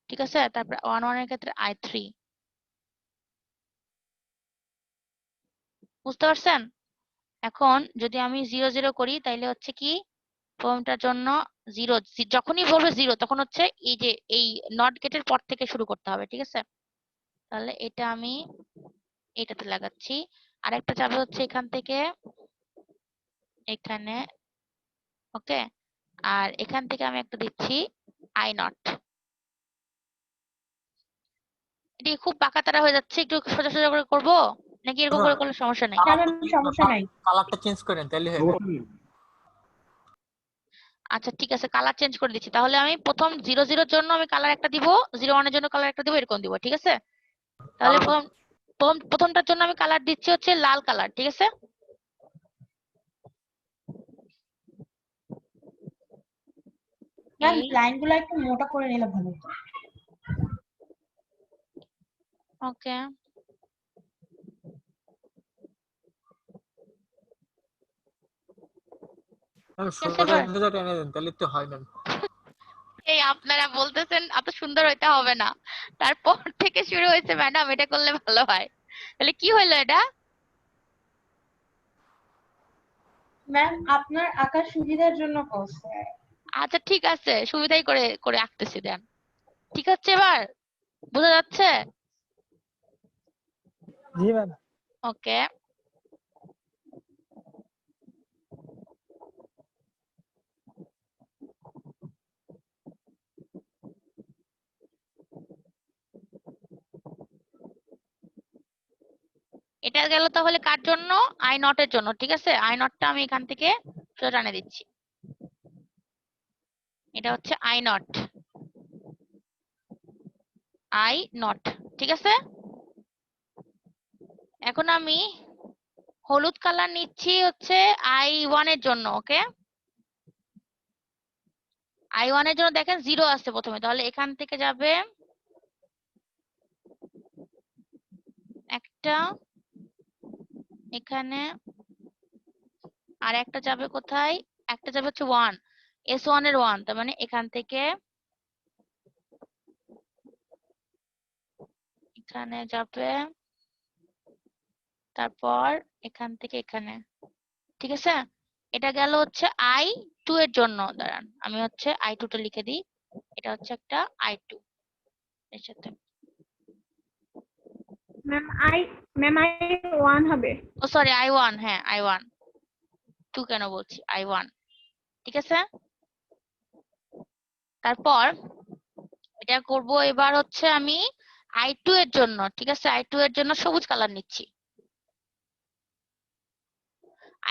ঠিক আছে? তারপরে 1 1 এর ক্ষেত্রে I3। বুঝতে পারছেন? এখন যদি আমি 0 0 করি তাইলে হচ্ছে কি প্রথমটার জন্য 0, যখনই বলবে 0 তখন হচ্ছে এই যে এই নট গেটের পর থেকে শুরু করতে হবে। ঠিক আছে? তাহলে এটা আমি এটাতে লাগাচ্ছি, আরেকটা যাবে হচ্ছে এখান থেকে এখানে। ওকে, আর এখান থেকে আমি একটা দিচ্ছি I0। এটি খুব বাঁকাতারা হয়ে যাচ্ছে, একটু সোজা সোজা করে করবো নাকি এরকম করে করলে সমস্যা নেই? সমস্যা নাই। কালারটা চেঞ্জ করেন তাহলে হবে। আচ্ছা ঠিক আছে, কালার চেঞ্জ করে দিচ্ছি। তাহলে আমি প্রথম 0 0 এর জন্য আমি কালার একটা দিব, 0 1 এর জন্য কালার একটা দিব, এরকম দিব। ঠিক আছে? তাহলে প্রথমটার জন্য আমি কালার দিচ্ছি হচ্ছে লাল কালার। ঠিক আছে? লাইনগুলো একটু মোটা করে নিলে ভালো হতো। ওকে, টেনে দেন তাহলে তো হয় না। এই আপনারা বলতেছেন এত সুন্দর হইতে হবে না, তারপর থেকে শুরু হয়েছে ম্যাডাম এটা করলে ভালো হয়। তাহলে কি হইলো এটা? ম্যাম আপনার আঁকার সুবিধার জন্য করছে। আচ্ছা ঠিক আছে, সুবিধাই করে করে আঁকতেছি দেন। ঠিক আছে, এবার বোঝা যাচ্ছে? জি ম্যাম। ওকে, এটা গেল তাহলে কার জন্য? I0 এর জন্য। ঠিক আছে? I0 টা আমি এখান থেকে সোজা টানে দিচ্ছি। এটা হচ্ছে I0 I0। ঠিক আছে? এখন আমি হলুদ কালার নিচ্ছি হচ্ছে I1 এর জন্য। ওকে, I1 এর জন্য দেখেন 0 আসছে প্রথমে, তাহলে এখান থেকে যাবে একটা এখানে, আর একটা যাবে কোথায়? একটা যাবে হচ্ছে 1, S1 এর 1, তার মানে এখান থেকে এখানে যাবে, তারপর এখান থেকে এখানে। ঠিক আছে? এটা গেল হচ্ছে I2 এর জন্য। দাঁড়ান আমি হচ্ছে I2 টা লিখে দিই। এটা হচ্ছে একটা I2 এর সাথে। ম্যাম I1 হবে। ও সরি, I1, হ্যাঁ I1, 2 কেন বলছি, I1। ঠিক আছে? তারপর এটা করব এবার হচ্ছে আমি I2 এর জন্য। ঠিক আছে? I2 এর জন্য সবুজ কালার নিচ্ছি।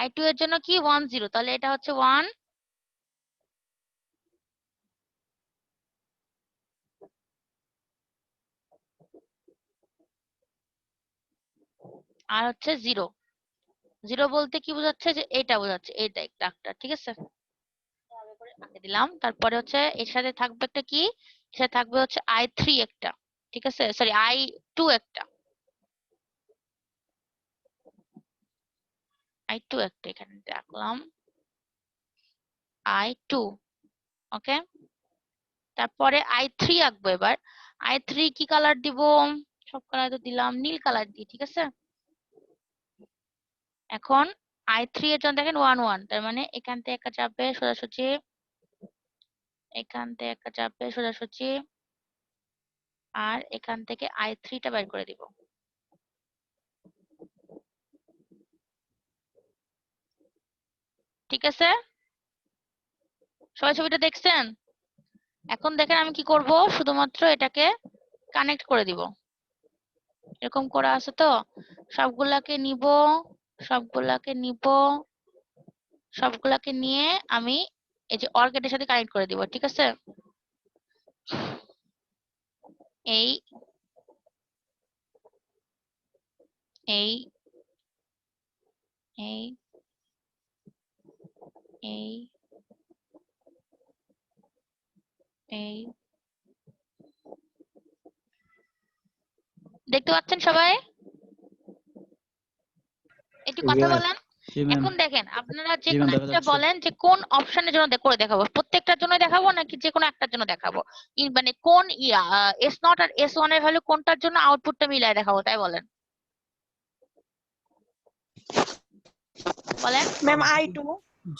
I2 এর জন্য কি 1 0, তাহলে এটা হচ্ছে 1, আর হচ্ছে 0 0 বলতে কি বোঝাচ্ছে? যে এটা বোঝাচ্ছে, এইটা একটা। ঠিক আছে? এভাবে করে আঁকে দিলাম। তারপরে হচ্ছে এর সাথে থাকবে একটা কি, এর সাথে থাকবে হচ্ছে I3 একটা। ঠিক আছে? সরি I2 একটা, I2 একটা এখানে রাখলাম I2। ওকে, তারপরে I3 আঁকবো। এবার I3 কি কালার দিব? সব কালার তো দিলাম, নীল কালার দিই, ঠিক আছে। এখন I3 এর জন্য দেখেন 1 1, তার মানে এখান থেকে একটা যাবে সোজাসুজি, এখান থেকে একটা যাবে সোজাসুজি, আর এখান থেকে I3 টা বের করে দিব। ঠিক আছে, সবাই ছবিটা দেখছেন? এখন দেখেন আমি কি করব, শুধুমাত্র এটাকে কানেক্ট করে দিব। এরকম করা আছে তো, সবগুলাকে নিব, সবগুলাকে নিব, সবগুলাকে নিয়ে আমি এই যে অর গেটের সাথে কানেক্ট করে দিব। ঠিক আছে, এই এই এই এই এই দেখতে পাচ্ছেন সবাই? একটু কথা বলেন। এখন দেখেন আপনারা যে কোনো একটা বলেন যে কোন অপশনের জন্য করে দেখাবো, প্রত্যেকটার জন্য দেখাবো নাকি যে কোনো একটার জন্য দেখাবো, মানে কোন S0 আর S1 এর ভ্যালু কোনটার জন্য আউটপুটটা মিলায় দেখাবো, তাই বলেন। বলেন ম্যাম I2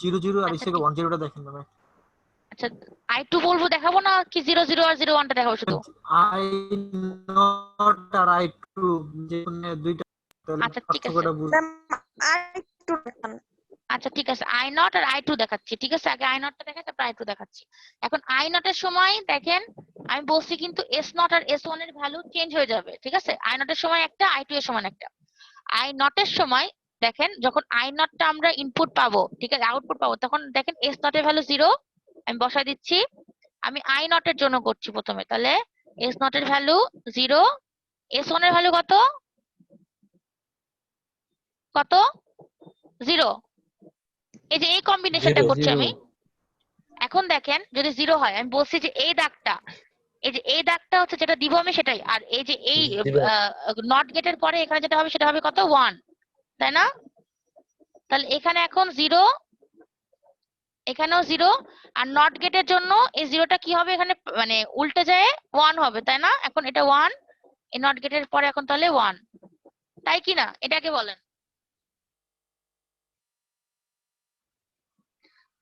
0 0 আর এসে 1 0 টা দেখেন ম্যাম। আচ্ছা I2 বলবো, দেখাবো না কি 0 0 আর 0 1 টা দেখাবো শুধু? I0 আর I2 যে কোনো দুইটা। আচ্ছা ঠিক আছে, ম্যাম I2 দেখান। আচ্ছা ঠিক আছে, I0 আর I2 দেখাচ্ছি। ঠিক আছে, আগে I0 টা দেখাই, তারপর I2 দেখাচ্ছি। এখন I0 এর সময় দেখেন আমি বলছি কিন্তু S0 আর S1 এর ভ্যালু চেঞ্জ হয়ে যাবে। ঠিক আছে, I0 এর সময় একটা, I2 এর সময় একটা। I0 এর সময় দেখেন যখন I0 টা আমরা ইনপুট পাবো, ঠিক আছে, আউটপুট পাবো, তখন দেখেন S0 এর ভ্যালু 0 আমি বসাই দিচ্ছি। আমি I0 এর জন্য করছি প্রথমে, তাহলে S0 এর ভ্যালু 0, S1 এর ভ্যালু কত কত 0। এই যে এই কম্বিনেশনটা করছি আমি। এখন দেখেন যদি 0 হয়, আমি বলছি যে এই দাগটা, এই যে এই দাগটা হচ্ছে যেটা দিব আমি সেটাই, আর এই যে এই নট গেটের পরে এখানে যেটা হবে সেটা হবে কত 1, তাই না? তাহলে এখানে এখন 0, এখানেও 0, আর নট গেটের জন্য এই 0টা কি হবে, এখানে মানে উল্টে যায় 1 হবে, তাই না? এখন এটা 1, এই নট গেটের পরে এখন তাহলে 1, তাই কি না? এটাকে বলেন,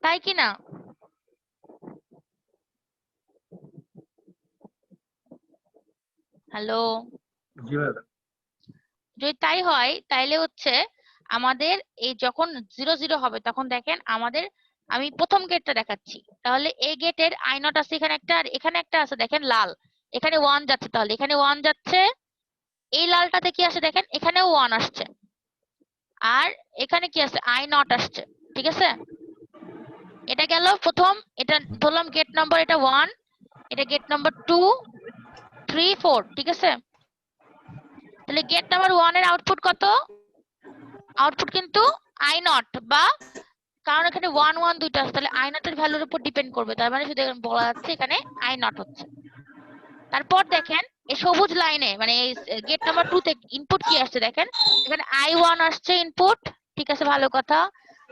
তাই কি না? হ্যালো, জি ম্যাম। যদি তাই হয় তাইলে হচ্ছে আমাদের এই যখন 0 0 হবে তখন দেখেন আমাদের, আমি প্রথম গেটটা দেখাচ্ছি, তাহলে এই গেটের I0 আছে এখানে একটা, আর এখানে একটা আছে দেখেন লাল, এখানে 1 যাচ্ছে, তাহলে এখানে 1 যাচ্ছে, এই লালটাতে কি আসে দেখেন এখানেও 1 আসছে, আর এখানে কি আছে I0 আসছে। ঠিক আছে, এটা গেল প্রথম, এটা ধরলাম গেট নাম্বার, এটা 1, এটা গেট নাম্বার 2 3 4। ঠিক আছে, তাহলে গেট নাম্বার 1 এর আউটপুট কত? আউটপুট কিন্তু I0, বা কারণ এখানে 1 1 দুইটা আছে, তাহলে I0 এর ভ্যালুর উপর ডিপেন্ড করবে, তার মানে শুধু বলা যাচ্ছে এখানে I0 হচ্ছে। তারপর দেখেন এই সবুজ লাইনে মানে এই গেট নাম্বার 2 তে ইনপুট কি আসছে দেখেন, এখানে I1 আসছে ইনপুট। ঠিক আছে, ভালো কথা।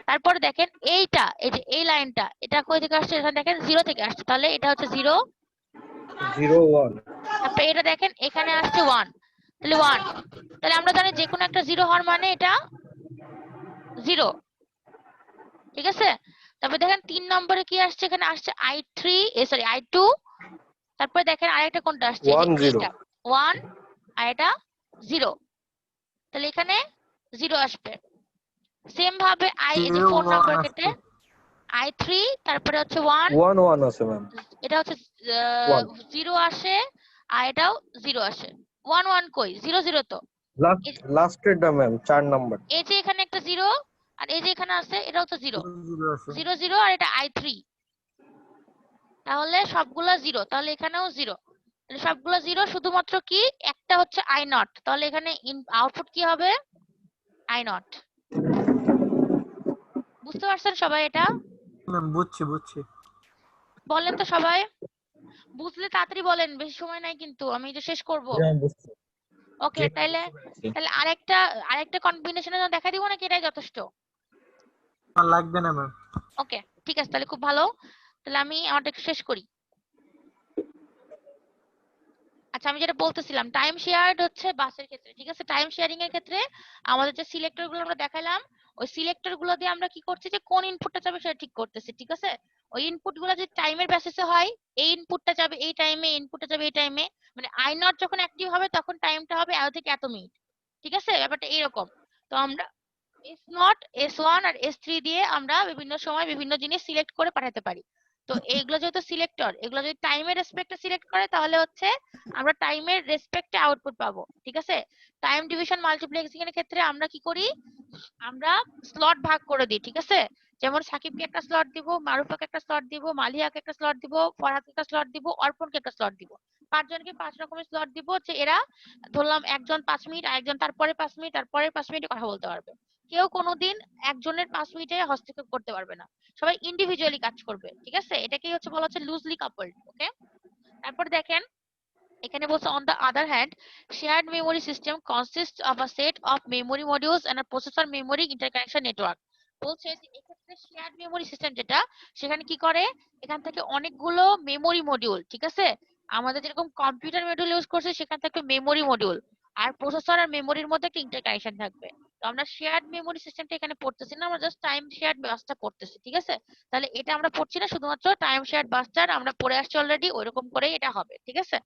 তারপরে দেখেন এইটা, এই যে এই লাইনটা, এটা কই থেকে আসছে, এখানে দেখেন 0 থেকে আসছে, তাহলে এটা হচ্ছে 0 0 1। তারপর এটা দেখেন এখানে আসছে 1, তাহলে 1, তাহলে আমরা জানি যে কোনো একটা 0 হওয়ার মানে এটা 0। ঠিক আছে, তারপর দেখেন 3 নম্বরে কি আসছে, এখানে আসছে I2, তারপরে দেখেন আরেকটা কোনটা আসছে, 1 আর এটা 0, তাহলে এখানে 0 আসবে। সেম ভাবে এই যে 4 নাম্বার কেটে I3, তারপরে হচ্ছে 1 1 আছে ম্যাম। এটা হচ্ছে 0 আসে, আর এটাও 0 আসে। 1 1 কই, 0 0 তো লাস্টেরটা ম্যাম 4 নাম্বার। এই যে এখানে একটা 0, আর এই যে এখানে আছে এটাও তো 0 0 0, আর এটা I3, তাহলে সবগুলা 0, তাহলে এখানেও 0, তাহলে সবগুলা 0, শুধুমাত্র কি একটা হচ্ছে I0, তাহলে এখানে আউটপুট কি হবে I0। বুঝতে পারছেন সবাই এটা? বুঝছি। বলেন তো সবাই, বুঝলে তাড়াতাড়ি বলেন, বেশি সময় নাই কিন্তু, আমি এটা শেষ করব। ওকে, তাহলে আরেকটা কম্বিনেশনের জন্য দেখা দিব নাকি এটাই যথেষ্ট? আর লাগবে না ম্যাম। ওকে ঠিক আছে, তাহলে খুব ভালো, তাহলে আমি আমারটা একটু শেষ করি। আচ্ছা আচ্ছা আমি যেটা বলতেছিলাম টাইম শেয়ার্ড হচ্ছে বাসের ক্ষেত্রে, ঠিক আছে। টাইম শেয়ারিং এর ক্ষেত্রে আমাদের যে সিলেক্টর গুলো আমরা দেখালাম, ওই সিলেক্টর গুলো দিয়ে আমরা কি করছি যে কোন ইনপুটটা যাবে সেটা ঠিক করতেছি, ঠিক আছে। ওই ইনপুট গুলো যদি টাইমের বেসিসে হয়, এই ইনপুটটা যাবে এই টাইমে, ইনপুটটা যাবে এই টাইমে, মানে আই নট যখন অ্যাক্টিভ হবে তখন টাইমটা হবে এত থেকে এত মিনিট, ঠিক আছে। ব্যাপারটা এরকম। তো আমরা এস নট, S1 আর S3 দিয়ে আমরা বিভিন্ন সময় বিভিন্ন জিনিস সিলেক্ট করে পাঠাতে পারি। তো এইগুলো যেহেতু সিলেক্টর, এগুলো যদি টাইমের রেসপেক্টে সিলেক্ট করে তাহলে হচ্ছে আমরা টাইমের রেসপেক্টে আউটপুট পাবো, ঠিক আছে। টাইম ডিভিশন মাল্টিপ্লেক্সিং এর ক্ষেত্রে আমরা কি করি, আমরা স্লট ভাগ করে দিই, ঠিক আছে। যেমন সাকিবকে একটা স্লট দিব, মারুফাকে একটা স্লট দিব, মালিহাকে একটা স্লট দিব, ফরহাদকে একটা স্লট দিব, অর্পণকে একটা স্লট দিব। 5 জনকে 5 রকমের স্লট দিব, যে এরা ধরলাম একজন 5 মিনিট, আরেকজন তারপরে 5 মিনিট, তারপরে 5 মিনিটে কথা বলতে পারবে। কেউ কোনোদিন একজনের 5 মিনিটে হস্তক্ষেপ করতে পারবে না, সবাই ইন্ডিভিজুয়ালি কাজ করবে, ঠিক আছে। এটাকেই হচ্ছে বলা হচ্ছে লুজলি কাপলড, ওকে। তারপর দেখেন এখানে বলছে on the other hand shared memory system consists of a set of memory modules and a processor memory interconnection network। বলছে যে এক্ষেত্রে শেয়ার্ড মেমোরি সিস্টেম যেটা, সেখানে কি করে, এখান থেকে অনেকগুলো মেমোরি মডিউল, ঠিক আছে। আমাদের যেরকম কম্পিউটার মডিউল ইউজ করছে সেখান থেকে মেমোরি মডিউল, আর প্রসেসর আর মেমোরির মধ্যে একটা ইন্টারকানেকশন থাকবে। তো আমরা শেয়ার্ড মেমোরি সিস্টেমটা এখানে পড়তেছি না, আমরা জাস্ট টাইম শেয়ার্ড বাসটা পড়তেছি, ঠিক আছে। তাহলে এটা আমরা পড়ছি না, শুধুমাত্র টাইম শেয়ার্ড বাসটার আমরা পড়ে আসছি অলরেডি, ওইরকম করে এটা হবে, ঠিক আছে।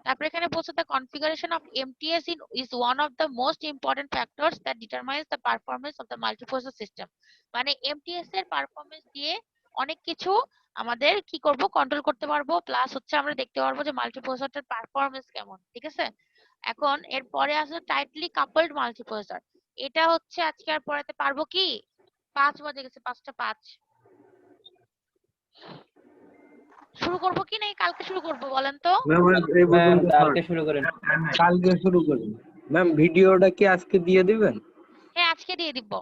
তারপরে এখানে বলছে the configuration of MTS is one of the most important factors that determines the performance of the multiprocessor system। মানে MTS এর পারফরম্যান্স দিয়ে অনেক কিছু আমাদের কি করব, কন্ট্রোল করতে পারবো, প্লাস হচ্ছে আমরা দেখতে পারবো যে মাল্টিপ্রসেসরের পারফরম্যান্স কেমন, ঠিক আছে। এখন এরপরে আসলে টাইটলি কাপলড মাল্টিপ্রসেসর, এটা হচ্ছে আজকে আর পড়াতে পারবো কি, 5 বাজে গেছে, 5টা 5। শুরু করবো কি নাকি কালকে শুরু করবো বলেন তো। ম্যাম কালকে শুরু করেন। কালকে শুরু করুন ম্যাম। ভিডিওটা কি আজকে দিয়ে দিবেন? হ্যাঁ আজকে দিয়ে দিব।